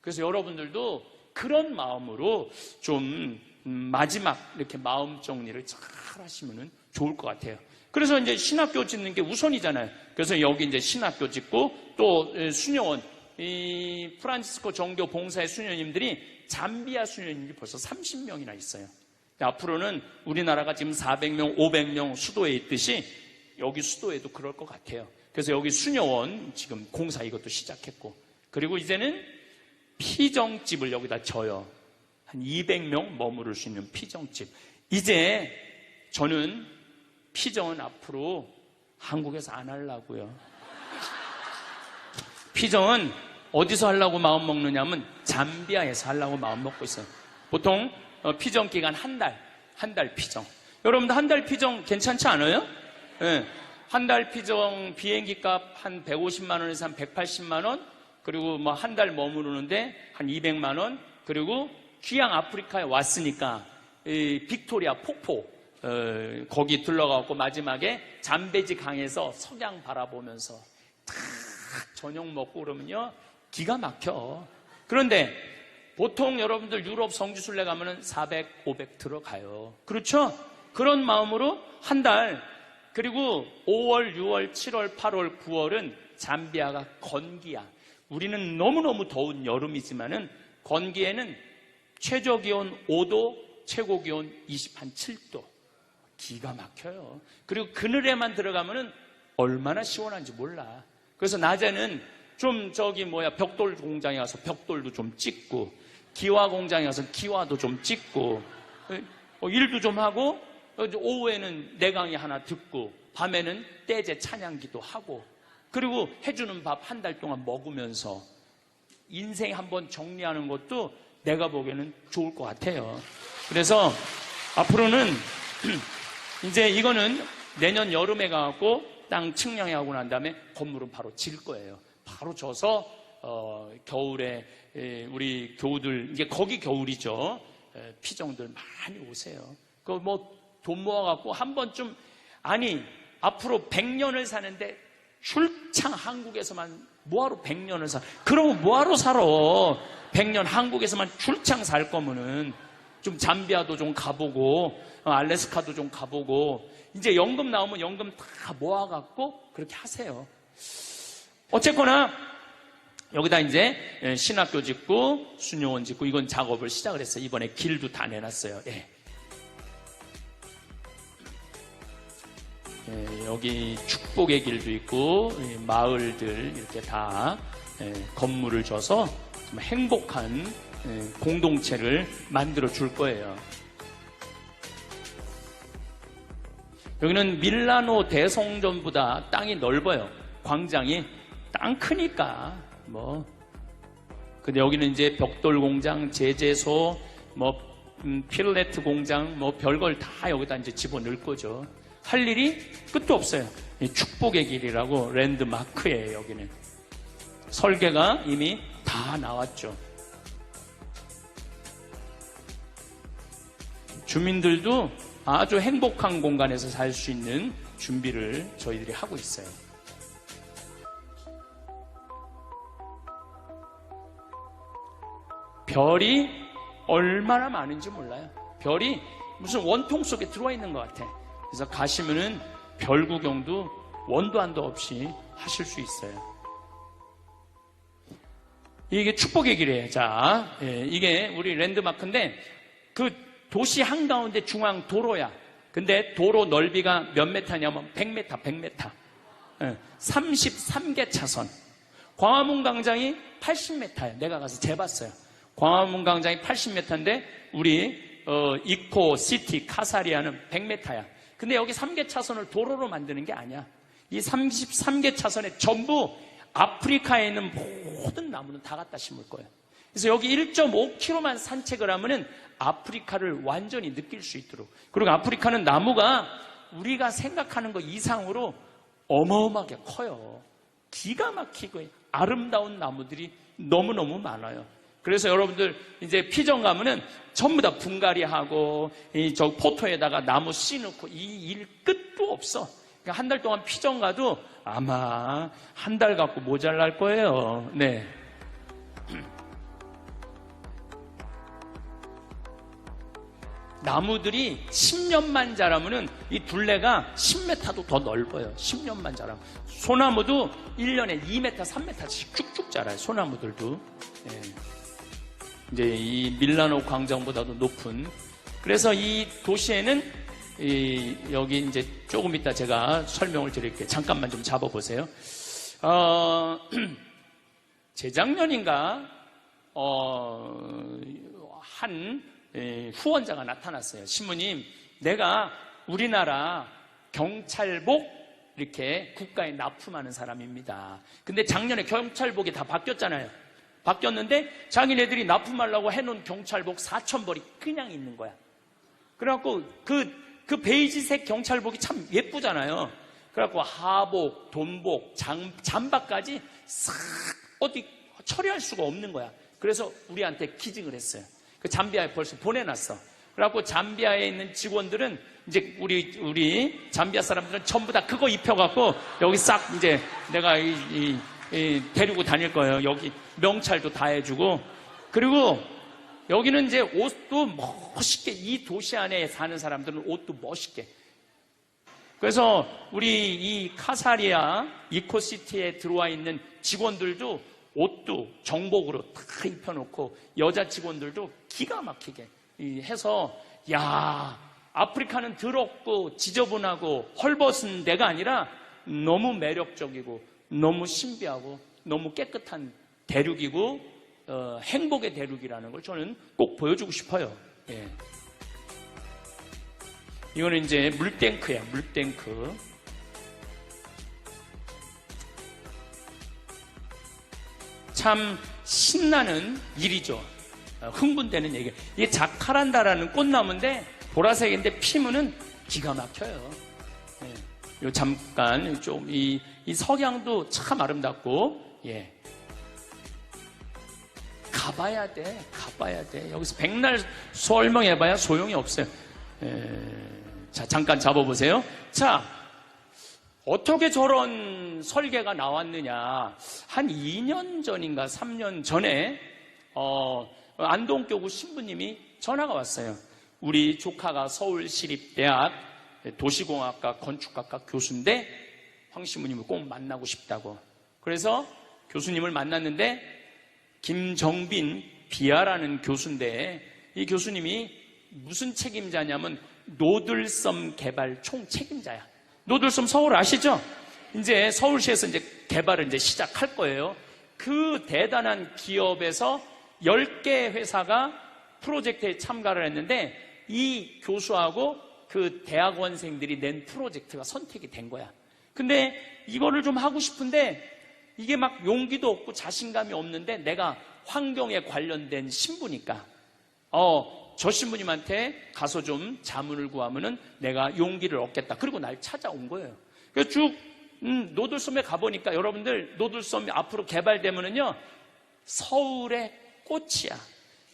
그래서 여러분들도 그런 마음으로 좀 마지막 이렇게 마음 정리를 잘 하시면 좋을 것 같아요. 그래서 이제 신학교 짓는 게 우선이잖아요. 그래서 여기 이제 신학교 짓고 또 수녀원, 이 프란치스코 정교 봉사의 수녀님들이 잠비아 수녀님이 벌써 30명이나 있어요. 앞으로는 우리나라가 지금 400명, 500명 수도에 있듯이 여기 수도에도 그럴 것 같아요. 그래서 여기 수녀원 지금 공사 이것도 시작했고 그리고 이제는 피정집을 여기다 져요. 한 200명 머무를 수 있는 피정집. 이제 저는 피정은 앞으로 한국에서 안 하려고요. 피정은 어디서 하려고 마음 먹느냐면 잠비아에서 하려고 마음 먹고 있어요. 보통 피정 기간 한 달 피정. 여러분들 한 달 피정 괜찮지 않아요? 네. 한 달 피정 비행기 값 한 150만 원에서 한 180만 원 그리고 뭐 한 달 머무르는데 한 200만 원 그리고 귀양 아프리카에 왔으니까 이 빅토리아 폭포 거기 들러가고 마지막에 잠베지 강에서 석양 바라보면서 탁 저녁 먹고 그러면요 기가 막혀. 그런데 보통 여러분들 유럽 성지순례 가면은 400, 500 들어가요. 그렇죠? 그런 마음으로 한 달 그리고 5월, 6월, 7월, 8월, 9월은 잠비아가 건기야. 우리는 너무너무 더운 여름이지만은 건기에는 최저 기온 5도, 최고 기온 27도. 기가 막혀요. 그리고 그늘에만 들어가면은 얼마나 시원한지 몰라. 그래서 낮에는 좀 벽돌 공장에 가서 벽돌도 좀 찍고, 기와 공장에 가서 기와도 좀 찍고, 일도 좀 하고, 오후에는 내강의 하나 듣고, 밤에는 떼제 찬양기도 하고, 그리고 해주는 밥 한 달 동안 먹으면서 인생 한번 정리하는 것도 내가 보기에는 좋을 것 같아요. 그래서 앞으로는 이제 이거는 내년 여름에 가고 땅 측량해 하고 난 다음에 건물은 바로 질 거예요. 바로 져서 겨울에 우리 교우들, 이제 거기 겨울이죠. 피정들 많이 오세요. 그 돈 모아갖고 한 번쯤, 아니 앞으로 100년을 사는데 출창 한국에서만 뭐하러 100년을 사? 그러면 뭐하러 살아? 100년 한국에서만 출창 살 거면은 좀 잠비아도 좀 가보고, 알래스카도 좀 가보고, 이제 연금 나오면 연금 다 모아갖고 그렇게 하세요. 어쨌거나 여기다 이제 신학교 짓고 수녀원 짓고 이건 작업을 시작을 했어요. 이번에 길도 다 내놨어요. 예. 여기 축복의 길도 있고 마을들 이렇게 다 건물을 줘서 좀 행복한 공동체를 만들어 줄 거예요. 여기는 밀라노 대성전보다 땅이 넓어요. 광장이 땅 크니까 근데 여기는 이제 벽돌 공장, 제재소, 필레트 공장, 별걸 다 여기다 이제 집어넣을 거죠. 할 일이 끝도 없어요. 축복의 길이라고 랜드마크예요. 여기는 설계가 이미 다 나왔죠. 주민들도 아주 행복한 공간에서 살 수 있는 준비를 저희들이 하고 있어요. 별이 얼마나 많은지 몰라요. 별이 무슨 원통 속에 들어와 있는 것 같아. 그래서 가시면은 별 구경도 원도 한도 없이 하실 수 있어요. 이게 축복의 길이에요. 자, 이게 우리 랜드마크인데 그 도시 한가운데 중앙 도로야. 근데 도로 넓이가 몇 메타냐면 100m. 33개 차선. 광화문 광장이 80m예요. 내가 가서 재봤어요. 광화문 광장이 80m인데 우리 이코 시티 카사리아는 100m야. 근데 여기 3개 차선을 도로로 만드는 게 아니야. 이 33개 차선에 전부 아프리카에 있는 모든 나무는 다 갖다 심을 거예요. 그래서 여기 1.5km만 산책을 하면은 아프리카를 완전히 느낄 수 있도록. 그리고 아프리카는 나무가 우리가 생각하는 것 이상으로 어마어마하게 커요. 기가 막히고 아름다운 나무들이 너무너무 많아요. 그래서 여러분들 이제 피정 가면은 전부 다 분갈이하고 저 포토에다가 나무 씌놓고 이 일 끝도 없어. 그러니까 한 달 동안 피정 가도 아마 한 달 갖고 모자랄 거예요. 네. 나무들이 10년만 자라면은 이 둘레가 10m도 더 넓어요. 10년만 자라면. 소나무도 1년에 2m, 3m씩 쭉쭉 자라요. 소나무들도. 네. 이제 이 밀라노 광장보다도 높은. 그래서 이 도시에는 여기 이제 조금 이따 제가 설명을 드릴게요. 잠깐만 좀 잡아보세요. 재작년인가 한 후원자가 나타났어요. 신부님, 내가 우리나라 경찰복 이렇게 국가에 납품하는 사람입니다. 근데 작년에 경찰복이 다 바뀌었잖아요. 바뀌었는데 자기네들이 납품하려고 해놓은 경찰복 4,000벌이 그냥 있는 거야. 그래갖고 그 베이지색 경찰복이 참 예쁘잖아요. 그래갖고 하복, 돈복, 잠바까지 싹 어디 처리할 수가 없는 거야. 그래서 우리한테 기증을 했어요. 그 잠비아에 벌써 보내놨어. 그래갖고 잠비아에 있는 직원들은 이제 우리 잠비아 사람들은 전부 다 그거 입혀갖고 여기 싹 이제 내가 데리고 다닐 거예요. 여기 명찰도 다 해주고. 그리고 여기는 이제 옷도 멋있게, 이 도시 안에 사는 사람들은 옷도 멋있게. 그래서 우리 이 카사리아 이코시티에 들어와 있는 직원들도 옷도 정복으로 다 입혀놓고 여자 직원들도 기가 막히게 해서 야, 아프리카는 더럽고 지저분하고 헐벗은 데가 아니라 너무 매력적이고 너무 신비하고 너무 깨끗한 대륙이고 행복의 대륙이라는 걸 저는 꼭 보여주고 싶어요. 예. 이거는 이제 물탱크야, 물탱크. 참 신나는 일이죠. 흥분되는 얘기. 이게 자카란다라는 꽃나무인데 보라색인데 피면은 기가 막혀요. 예. 요 잠깐 좀 이 석양도 참 아름답고, 예. 가봐야 돼. 여기서 백날 설명해봐야 소용이 없어요. 자, 잠깐 잡아보세요. 자, 어떻게 저런 설계가 나왔느냐. 한 2년 전인가 3년 전에 안동교구 신부님이 전화가 왔어요. 우리 조카가 서울시립대학 도시공학과 건축학과 교수인데 황 신부님을 꼭 만나고 싶다고. 그래서 교수님을 만났는데 김정빈 비아라는 교수인데 이 교수님이 무슨 책임자냐면 노들섬 개발 총책임자야. 노들섬 서울 아시죠? 이제 서울시에서 이제 개발을 이제 시작할 거예요. 그 대단한 기업에서 10개 회사가 프로젝트에 참가를 했는데 이 교수하고 그 대학원생들이 낸 프로젝트가 선택이 된 거야. 근데 이거를 좀 하고 싶은데 이게 막 용기도 없고 자신감이 없는데 내가 환경에 관련된 신부니까 저 신부님한테 가서 좀 자문을 구하면은 내가 용기를 얻겠다. 그리고 날 찾아온 거예요. 그래서 쭉 노들섬에 가보니까 여러분들 노들섬이 앞으로 개발되면은요 서울의 꽃이야.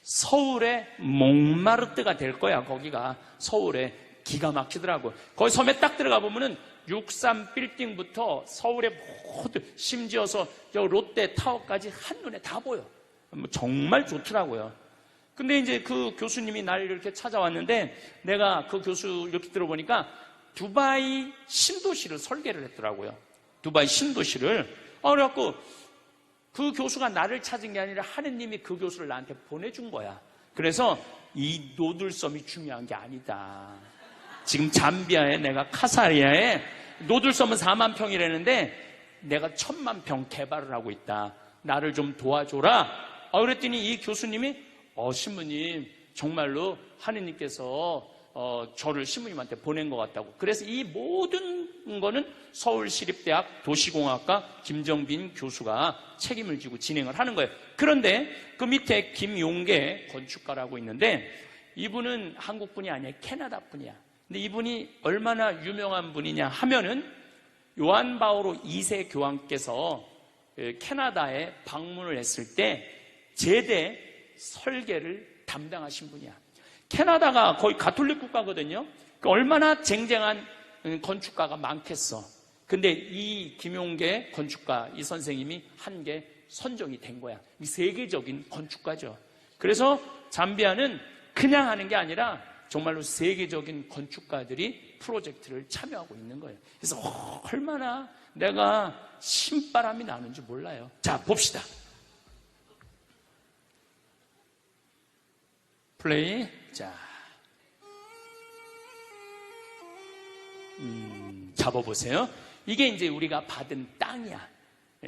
서울의 몽마르트가 될 거야. 거기가 서울에 기가 막히더라고. 거기 섬에 딱 들어가 보면은 63 빌딩부터 서울의 모든 심지어서 저 롯데 타워까지 한눈에 다 보여. 정말 좋더라고요. 근데 이제 그 교수님이 날 이렇게 찾아왔는데 내가 그 교수 이렇게 들어보니까 두바이 신도시를 설계를 했더라고요. 두바이 신도시를. 그래갖고 그 교수가 나를 찾은 게 아니라 하느님이 그 교수를 나한테 보내준 거야. 그래서 이 노들섬이 중요한 게 아니다. 지금 잠비아에 내가 카사리아에 노들섬은 4만 평이라는데 내가 1000만 평 개발을 하고 있다. 나를 좀 도와줘라. 그랬더니 이 교수님이 신부님 정말로 하느님께서 저를 신부님한테 보낸 것 같다고. 그래서 이 모든 거는 서울시립대학 도시공학과 김정빈 교수가 책임을 지고 진행을 하는 거예요. 그런데 그 밑에 김용계 건축가라고 있는데 이분은 한국 분이 아니에요. 캐나다 분이야. 근데 이분이 얼마나 유명한 분이냐 하면은 요한 바오로 2세 교황께서 캐나다에 방문을 했을 때 제대 설계를 담당하신 분이야. 캐나다가 거의 가톨릭 국가거든요. 얼마나 쟁쟁한 건축가가 많겠어. 근데 이 김용계 건축가, 이 선생님이 한 게 선정이 된 거야. 세계적인 건축가죠. 그래서 잠비아는 그냥 하는 게 아니라 정말로 세계적인 건축가들이 프로젝트를 참여하고 있는 거예요. 그래서 얼마나 내가 신바람이 나는지 몰라요. 자, 봅시다. 플레이. 자, 잡아보세요. 이게 이제 우리가 받은 땅이야.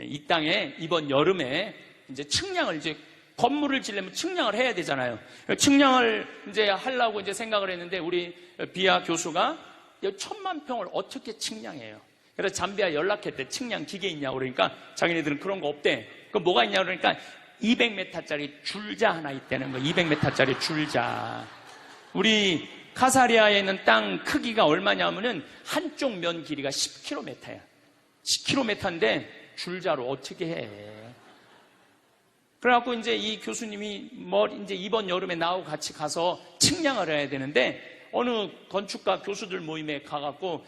이 땅에 이번 여름에 이제 측량을 이제 건물을 지려면 측량을 해야 되잖아요. 측량을 이제 하려고 이제 생각을 했는데 우리 비아 교수가 1000만 평을 어떻게 측량해요? 그래서 잠비아 연락했대. 측량 기계 있냐고. 그러니까 자기네들은 그런 거 없대. 그럼 뭐가 있냐고 그러니까 200m짜리 줄자 하나 있다는 거. 200m짜리 줄자. 우리 카사리아에 있는 땅 크기가 얼마냐면은 한쪽 면 길이가 10km야. 10km인데 줄자로 어떻게 해? 그래갖고 이제 이 교수님이 이제 이번 여름에 나하고 같이 가서 측량을 해야 되는데 어느 건축가 교수들 모임에 가갖고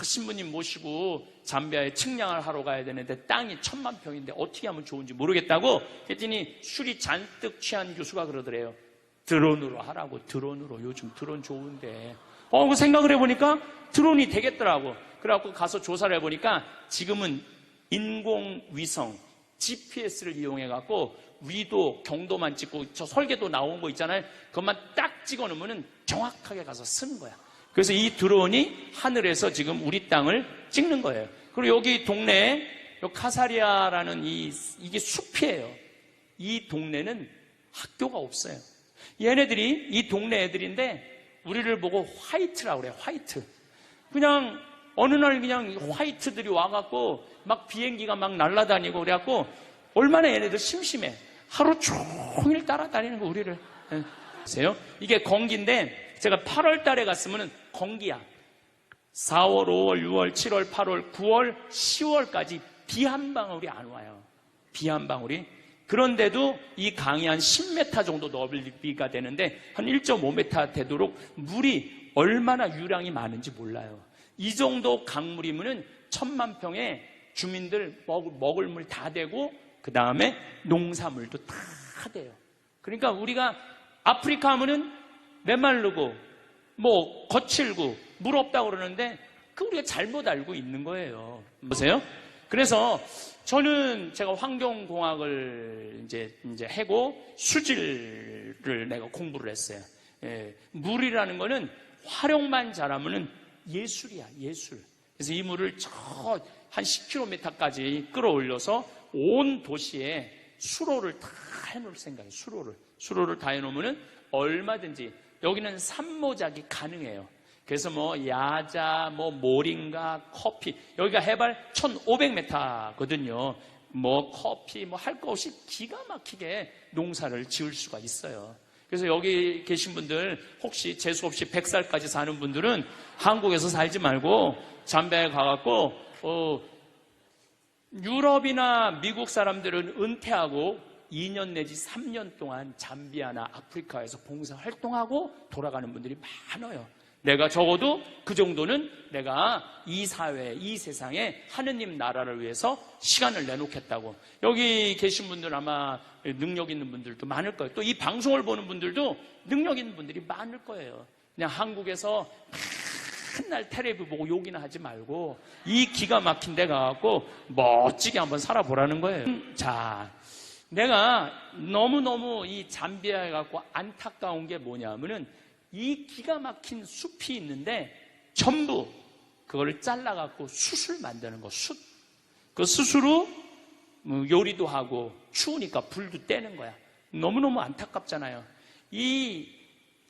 신부님 모시고 잠비아에 측량을 하러 가야 되는데 땅이 1000만 평인데 어떻게 하면 좋은지 모르겠다고 했더니 술이 잔뜩 취한 교수가 그러더래요. 드론으로 하라고. 드론으로. 요즘 드론 좋은데. 그 생각을 해보니까 드론이 되겠더라고. 그래갖고 가서 조사를 해보니까 지금은 인공위성 GPS를 이용해갖고 위도, 경도만 찍고 저 설계도 나온 거 있잖아요. 그것만 딱 찍어 놓으면 정확하게 가서 쓰는 거야. 그래서 이 드론이 하늘에서 지금 우리 땅을 찍는 거예요. 그리고 여기 동네에 카사리아라는 이게 숲이에요. 이 동네는 학교가 없어요. 얘네들이 이 동네 애들인데 우리를 보고 화이트라고 그래요. 화이트. 그냥 어느 날 그냥 화이트들이 와갖고 막 비행기가 막 날아다니고 그래갖고 얼마나 얘네들 심심해. 하루 종일 따라다니는 거 우리를. 보세요. 이게 건기인데 제가 8월 달에 갔으면 건기야. 4월, 5월, 6월, 7월, 8월, 9월, 10월까지 비 한 방울이 안 와요. 비 한 방울이. 그런데도 이 강이 한 10m 정도 넓이가 되는데 한 1.5m 되도록 물이 얼마나 유량이 많은지 몰라요. 이 정도 강물이면은 1000만 평에 주민들 먹을 물 다 되고 그 다음에 농사물도 다 돼요. 그러니까 우리가 아프리카 하면은 메마르고 뭐 거칠고 물 없다고 그러는데 그 우리가 잘못 알고 있는 거예요. 보세요. 그래서 저는 제가 환경공학을 이제 해고 수질을 내가 공부를 했어요. 예, 물이라는 거는 활용만 잘하면은 예술이야, 예술. 그래서 이 물을 저 한 10km까지 끌어올려서 온 도시에 수로를 다 해놓을 생각이에요. 수로를 다 해놓으면은 얼마든지 여기는 산모작이 가능해요. 그래서 뭐 야자, 뭐 모링가, 커피, 여기가 해발 1500m거든요. 뭐 커피, 뭐 할 거 없이 기가 막히게 농사를 지을 수가 있어요. 그래서 여기 계신 분들 혹시 재수 없이 100살까지 사는 분들은 한국에서 살지 말고 잠비아에 가갖고 유럽이나 미국 사람들은 은퇴하고 2년 내지 3년 동안 잠비아나 아프리카에서 봉사활동하고 돌아가는 분들이 많아요. 내가 적어도 그 정도는 내가 이 사회, 이 세상에 하느님 나라를 위해서 시간을 내놓겠다고. 여기 계신 분들 아마 능력 있는 분들도 많을 거예요. 또 이 방송을 보는 분들도 능력 있는 분들이 많을 거예요. 그냥 한국에서 맨날 텔레비 보고 욕이나 하지 말고 이 기가 막힌 데 가갖고 멋지게 한번 살아보라는 거예요. 자, 내가 너무너무 이 잠비아에 갖고 안타까운 게 뭐냐면은 이 기가 막힌 숲이 있는데 전부 그거를 잘라갖고 숯을 만드는 거, 숯. 그 숯으로 요리도 하고 추우니까 불도 떼는 거야. 너무너무 안타깝잖아요. 이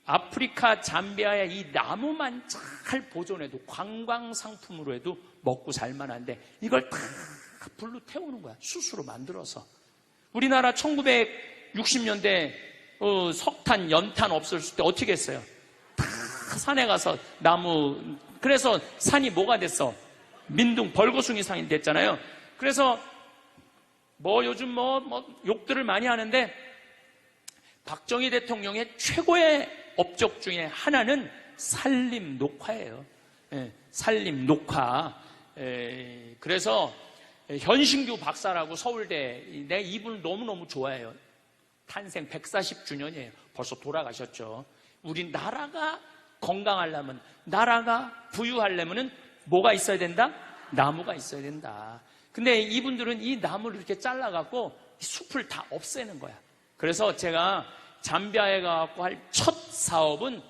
아프리카 잠비아의 이 나무만 잘 보존해도 관광 상품으로 해도 먹고 살만한데 이걸 다 불로 태우는 거야. 숯으로 만들어서. 우리나라 1960년대 석탄, 연탄 없었을 때 어떻게 했어요? 다 산에 가서 나무, 그래서 산이 뭐가 됐어? 민둥, 벌거숭이 산이 됐잖아요. 그래서 뭐 요즘 욕들을 많이 하는데 박정희 대통령의 최고의 업적 중에 하나는 산림 녹화예요. 예, 산림 녹화. 그래서 현신규 박사라고 서울대, 내가 이분을 너무너무 좋아해요. 탄생 140주년이에요. 벌써 돌아가셨죠. 우리 나라가 건강하려면, 나라가 부유하려면 뭐가 있어야 된다? 나무가 있어야 된다. 근데 이분들은 이 나무를 이렇게 잘라갖고 숲을 다 없애는 거야. 그래서 제가 잠비아에 가갖고 할 첫 사업은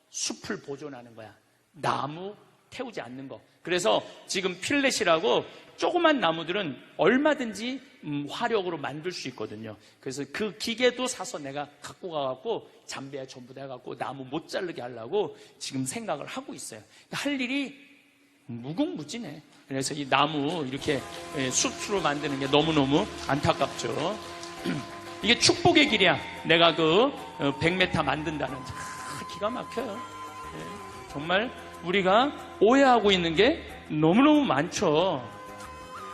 숲을 보존하는 거야. 나무 태우지 않는 거. 그래서 지금 필렛이라고 조그만 나무들은 얼마든지 화력으로 만들 수 있거든요. 그래서 그 기계도 사서 내가 갖고 가갖고 잠비아에 전부 다 해갖고 나무 못 자르게 하려고 지금 생각을 하고 있어요. 할 일이 무궁무진해. 그래서 이 나무 이렇게 숯으로 만드는 게 너무너무 안타깝죠. 이게 축복의 길이야. 내가 그 100m 만든다는 기가 막혀요. 정말 우리가 오해하고 있는 게 너무너무 많죠.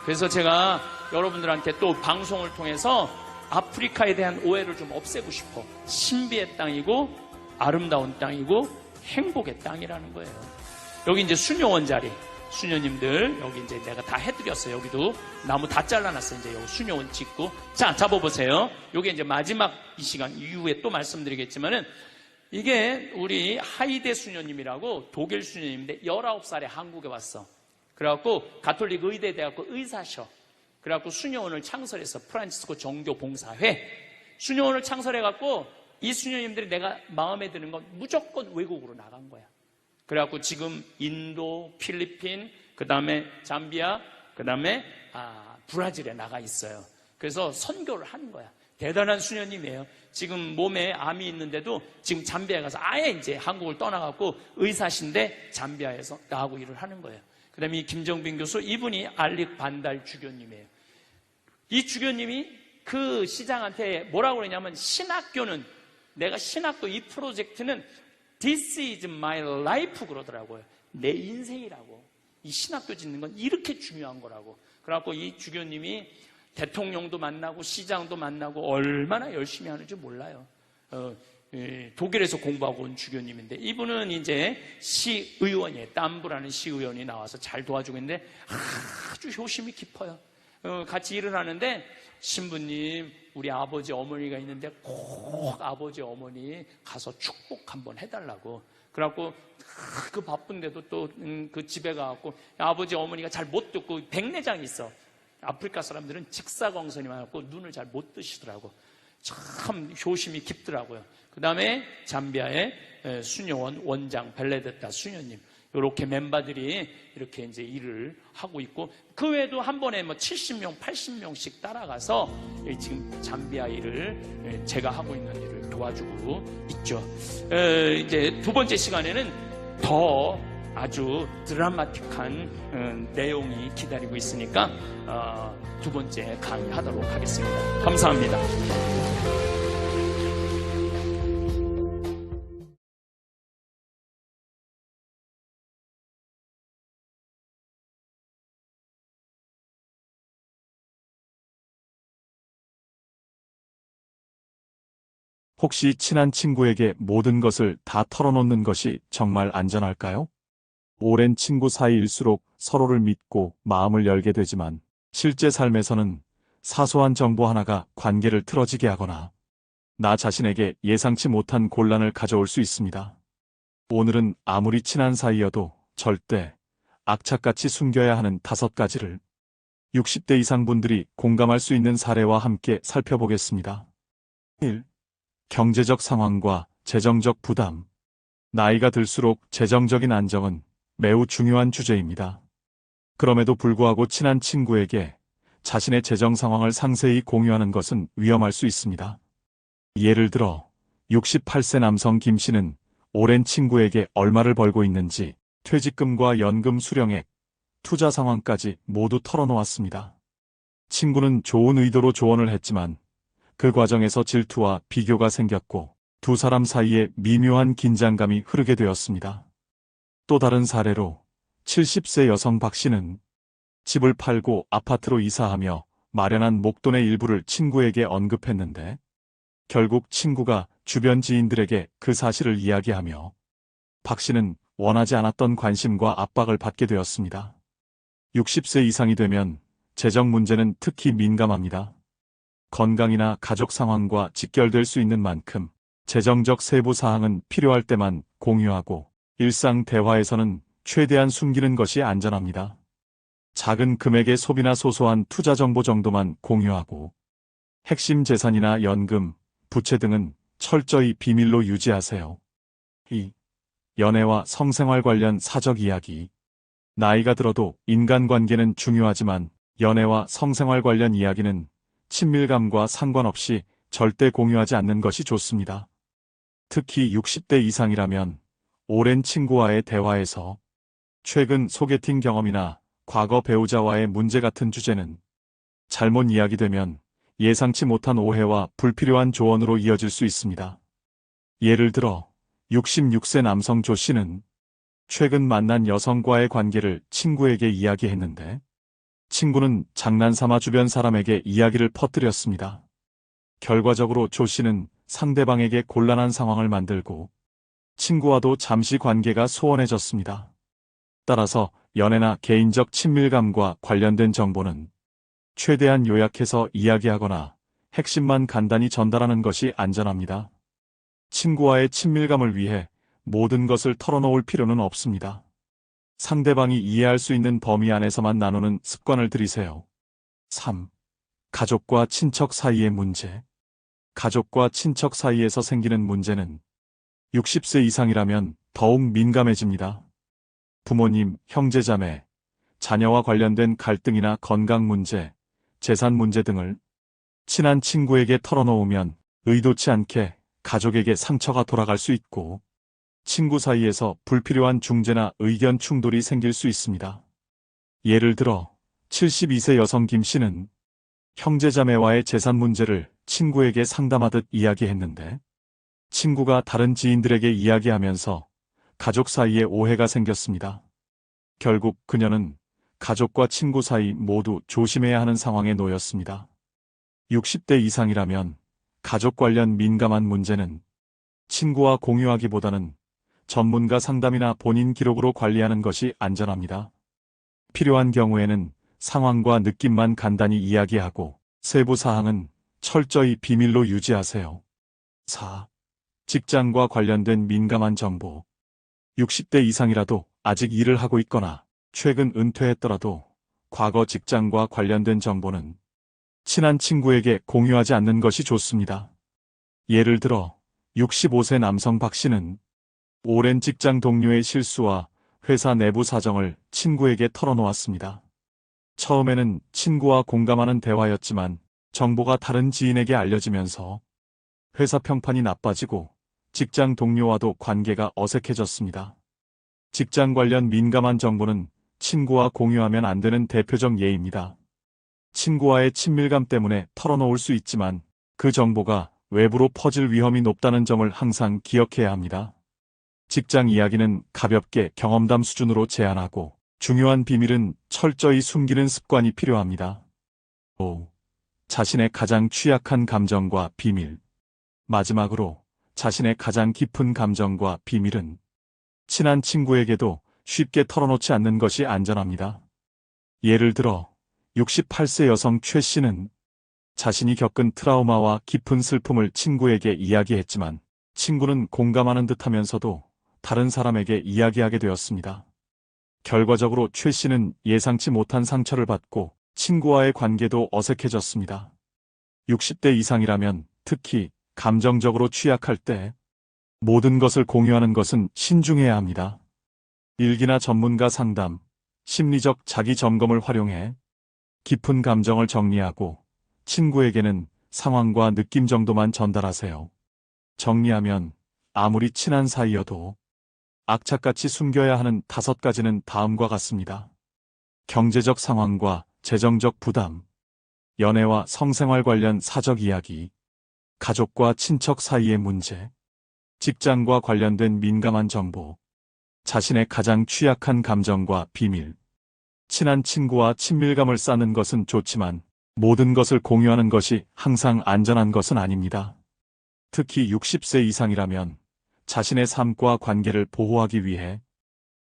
그래서 제가 여러분들한테 또 방송을 통해서 아프리카에 대한 오해를 좀 없애고 싶어. 신비의 땅이고 아름다운 땅이고 행복의 땅이라는 거예요. 여기 이제 수녀원 자리, 수녀님들 여기 이제 내가 다 해드렸어요. 여기도 나무 다 잘라놨어요. 이제 여기 수녀원 짓고. 자, 잡아보세요. 여기 이제 마지막 이 시간 이후에 또 말씀드리겠지만은 이게 우리 하이데 수녀님이라고 독일 수녀님인데 19살에 한국에 왔어. 그래갖고 가톨릭 의대 대학교 의사셔. 그래갖고 수녀원을 창설해서 프란치스코 정교봉사회 수녀원을 창설해갖고 이 수녀님들이 내가 마음에 드는 건 무조건 외국으로 나간 거야. 그래갖고 지금 인도, 필리핀, 그 다음에 잠비아, 그 다음에 브라질에 나가 있어요. 그래서 선교를 하는 거야. 대단한 수녀님이에요. 지금 몸에 암이 있는데도 지금 잠비아에 가서 아예 이제 한국을 떠나갖고 의사신데 잠비아에서 나하고 일을 하는 거예요. 그 다음에 이 김정빈 교수, 이분이 알릭 반달 주교님이에요. 이 주교님이 그 시장한테 뭐라고 그러냐면 내가 신학교 이 프로젝트는 This is my life 그러더라고요. 내 인생이라고. 이 신학교 짓는 건 이렇게 중요한 거라고. 그래갖고 이 주교님이 대통령도 만나고 시장도 만나고 얼마나 열심히 하는지 몰라요. 독일에서 공부하고 온 주교님인데 이분은 이제 시의원이에요. 땀부라는 시의원이 나와서 잘 도와주고 있는데 아주 효심이 깊어요. 같이 일을 하는데 신부님 우리 아버지 어머니가 있는데 꼭 아버지 어머니 가서 축복 한번 해달라고. 그래갖고 그 바쁜데도 또 그 집에 가갖고 아버지 어머니가 잘 못 듣고 백내장이 있어. 아프리카 사람들은 직사광선이 많았고 눈을 잘 못 뜨시더라고. 참 효심이 깊더라고요. 그 다음에 잠비아의 수녀원 원장 벨레데타 수녀님, 이렇게 멤버들이 이렇게 이제 일을 하고 있고, 그 외에도 한 번에 뭐 70명, 80명씩 따라가서 지금 잠비아 일을 제가 하고 있는 일을 도와주고 있죠. 이제 두 번째 시간에는 더 아주 드라마틱한 내용이 기다리고 있으니까 두 번째 강의하도록 하겠습니다. 감사합니다. 혹시 친한 친구에게 모든 것을 다 털어놓는 것이 정말 안전할까요? 오랜 친구 사이일수록 서로를 믿고 마음을 열게 되지만 실제 삶에서는 사소한 정보 하나가 관계를 틀어지게 하거나 나 자신에게 예상치 못한 곤란을 가져올 수 있습니다. 오늘은 아무리 친한 사이여도 절대 악착같이 숨겨야 하는 5가지를 60대 이상 분들이 공감할 수 있는 사례와 함께 살펴보겠습니다. 1. 경제적 상황과 재정적 부담. 나이가 들수록 재정적인 안정은 매우 중요한 주제입니다. 그럼에도 불구하고 친한 친구에게 자신의 재정 상황을 상세히 공유하는 것은 위험할 수 있습니다. 예를 들어 68세 남성 김 씨는 오랜 친구에게 얼마를 벌고 있는지, 퇴직금과 연금 수령액, 투자 상황까지 모두 털어놓았습니다. 친구는 좋은 의도로 조언을 했지만 그 과정에서 질투와 비교가 생겼고 두 사람 사이에 미묘한 긴장감이 흐르게 되었습니다. 또 다른 사례로 70세 여성 박 씨는 집을 팔고 아파트로 이사하며 마련한 목돈의 일부를 친구에게 언급했는데 결국 친구가 주변 지인들에게 그 사실을 이야기하며 박 씨는 원하지 않았던 관심과 압박을 받게 되었습니다. 60세 이상이 되면 재정 문제는 특히 민감합니다. 건강이나 가족 상황과 직결될 수 있는 만큼 재정적 세부 사항은 필요할 때만 공유하고 일상 대화에서는 최대한 숨기는 것이 안전합니다. 작은 금액의 소비나 소소한 투자 정보 정도만 공유하고 핵심 재산이나 연금, 부채 등은 철저히 비밀로 유지하세요. 2. 연애와 성생활 관련 사적 이야기. 나이가 들어도 인간관계는 중요하지만 연애와 성생활 관련 이야기는 친밀감과 상관없이 절대 공유하지 않는 것이 좋습니다. 특히 60대 이상이라면 오랜 친구와의 대화에서 최근 소개팅 경험이나 과거 배우자와의 문제 같은 주제는 잘못 이야기되면 예상치 못한 오해와 불필요한 조언으로 이어질 수 있습니다. 예를 들어 66세 남성 조 씨는 최근 만난 여성과의 관계를 친구에게 이야기했는데 친구는 장난삼아 주변 사람에게 이야기를 퍼뜨렸습니다. 결과적으로 조 씨는 상대방에게 곤란한 상황을 만들고 친구와도 잠시 관계가 소원해졌습니다. 따라서 연애나 개인적 친밀감과 관련된 정보는 최대한 요약해서 이야기하거나 핵심만 간단히 전달하는 것이 안전합니다. 친구와의 친밀감을 위해 모든 것을 털어놓을 필요는 없습니다. 상대방이 이해할 수 있는 범위 안에서만 나누는 습관을 들이세요. 3. 가족과 친척 사이의 문제. 가족과 친척 사이에서 생기는 문제는 60세 이상이라면 더욱 민감해집니다. 부모님, 형제자매, 자녀와 관련된 갈등이나 건강 문제, 재산 문제 등을 친한 친구에게 털어놓으면 의도치 않게 가족에게 상처가 돌아갈 수 있고 친구 사이에서 불필요한 중재나 의견 충돌이 생길 수 있습니다. 예를 들어 72세 여성 김 씨는 형제자매와의 재산 문제를 친구에게 상담하듯 이야기했는데 친구가 다른 지인들에게 이야기하면서 가족 사이에 오해가 생겼습니다. 결국 그녀는 가족과 친구 사이 모두 조심해야 하는 상황에 놓였습니다. 60대 이상이라면 가족 관련 민감한 문제는 친구와 공유하기보다는 전문가 상담이나 본인 기록으로 관리하는 것이 안전합니다. 필요한 경우에는 상황과 느낌만 간단히 이야기하고 세부 사항은 철저히 비밀로 유지하세요. 4. 직장과 관련된 민감한 정보. 60대 이상이라도 아직 일을 하고 있거나 최근 은퇴했더라도 과거 직장과 관련된 정보는 친한 친구에게 공유하지 않는 것이 좋습니다. 예를 들어 65세 남성 박 씨는 오랜 직장 동료의 실수와 회사 내부 사정을 친구에게 털어놓았습니다. 처음에는 친구와 공감하는 대화였지만 정보가 다른 지인에게 알려지면서 회사 평판이 나빠지고 직장 동료와도 관계가 어색해졌습니다. 직장 관련 민감한 정보는 친구와 공유하면 안 되는 대표적 예입니다. 친구와의 친밀감 때문에 털어놓을 수 있지만 그 정보가 외부로 퍼질 위험이 높다는 점을 항상 기억해야 합니다. 직장 이야기는 가볍게 경험담 수준으로 제한하고 중요한 비밀은 철저히 숨기는 습관이 필요합니다. 5. 자신의 가장 취약한 감정과 비밀. 마지막으로 자신의 가장 깊은 감정과 비밀은 친한 친구에게도 쉽게 털어놓지 않는 것이 안전합니다. 예를 들어 68세 여성 최 씨는 자신이 겪은 트라우마와 깊은 슬픔을 친구에게 이야기했지만 친구는 공감하는 듯하면서도 다른 사람에게 이야기하게 되었습니다. 결과적으로 최 씨는 예상치 못한 상처를 받고 친구와의 관계도 어색해졌습니다. 60대 이상이라면 특히 감정적으로 취약할 때 모든 것을 공유하는 것은 신중해야 합니다. 일기나 전문가 상담, 심리적 자기 점검을 활용해 깊은 감정을 정리하고 친구에게는 상황과 느낌 정도만 전달하세요. 정리하면 아무리 친한 사이여도 악착같이 숨겨야 하는 5가지는 다음과 같습니다. 경제적 상황과 재정적 부담, 연애와 성생활 관련 사적 이야기, 가족과 친척 사이의 문제, 직장과 관련된 민감한 정보, 자신의 가장 취약한 감정과 비밀. 친한 친구와 친밀감을 쌓는 것은 좋지만 모든 것을 공유하는 것이 항상 안전한 것은 아닙니다. 특히 60세 이상이라면 자신의 삶과 관계를 보호하기 위해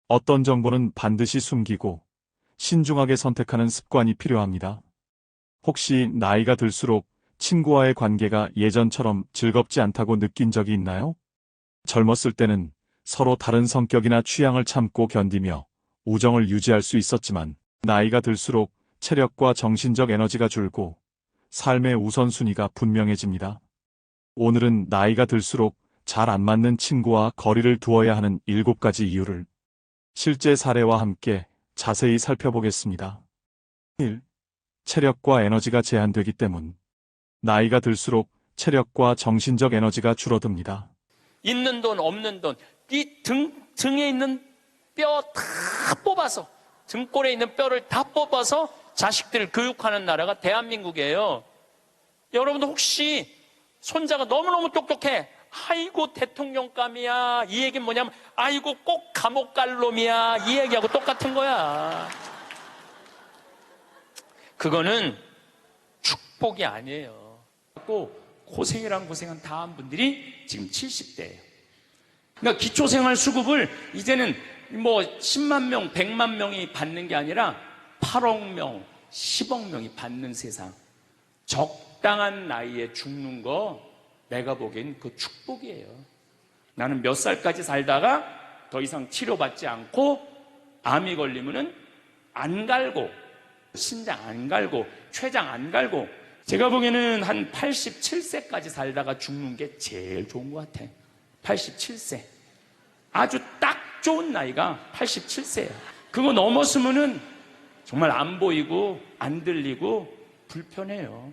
어떤 정보는 반드시 숨기고 신중하게 선택하는 습관이 필요합니다. 혹시 나이가 들수록 친구와의 관계가 예전처럼 즐겁지 않다고 느낀 적이 있나요? 젊었을 때는 서로 다른 성격이나 취향을 참고 견디며 우정을 유지할 수 있었지만 나이가 들수록 체력과 정신적 에너지가 줄고 삶의 우선순위가 분명해집니다. 오늘은 나이가 들수록 잘 안 맞는 친구와 거리를 두어야 하는 7가지 이유를 실제 사례와 함께 자세히 살펴보겠습니다. 1. 체력과 에너지가 제한되기 때문. 나이가 들수록 체력과 정신적 에너지가 줄어듭니다. 있는 돈 없는 돈, 이 등에 있는 뼈 다 뽑아서, 등골에 있는 뼈를 다 뽑아서 자식들을 교육하는 나라가 대한민국이에요. 여러분도 혹시 손자가 너무너무 똑똑해, 아이고 대통령감이야, 이 얘기는 뭐냐면 아이고 꼭 감옥 갈 놈이야, 이 얘기하고 똑같은 거야. 그거는 축복이 아니에요. 고생이란 고생한 다 한 분들이 지금 70대예요. 그러니까 기초생활수급을 이제는 뭐 10만 명, 100만 명이 받는 게 아니라 8억 명, 10억 명이 받는 세상. 적당한 나이에 죽는 거 내가 보기엔 그 축복이에요. 나는 몇 살까지 살다가 더 이상 치료받지 않고 암이 걸리면은 안 갈고 신장 안 갈고 췌장 안 갈고 제가 보기에는 한 87세까지 살다가 죽는 게 제일 좋은 것 같아. 87세. 아주 딱 좋은 나이가 87세예요. 그거 넘었으면은 정말 안 보이고 안 들리고 불편해요.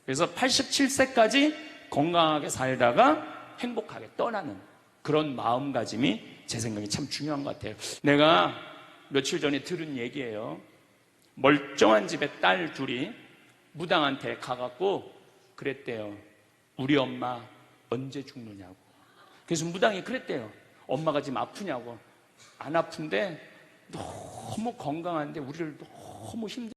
그래서 87세까지 건강하게 살다가 행복하게 떠나는 그런 마음가짐이 제 생각에 참 중요한 것 같아요. 내가 며칠 전에 들은 얘기예요. 멀쩡한 집에 딸 둘이 무당한테 가갖고 그랬대요. 우리 엄마 언제 죽느냐고. 그래서 무당이 그랬대요. 엄마가 지금 아프냐고. 안 아픈데 너무 건강한데 우리를 너무 힘들게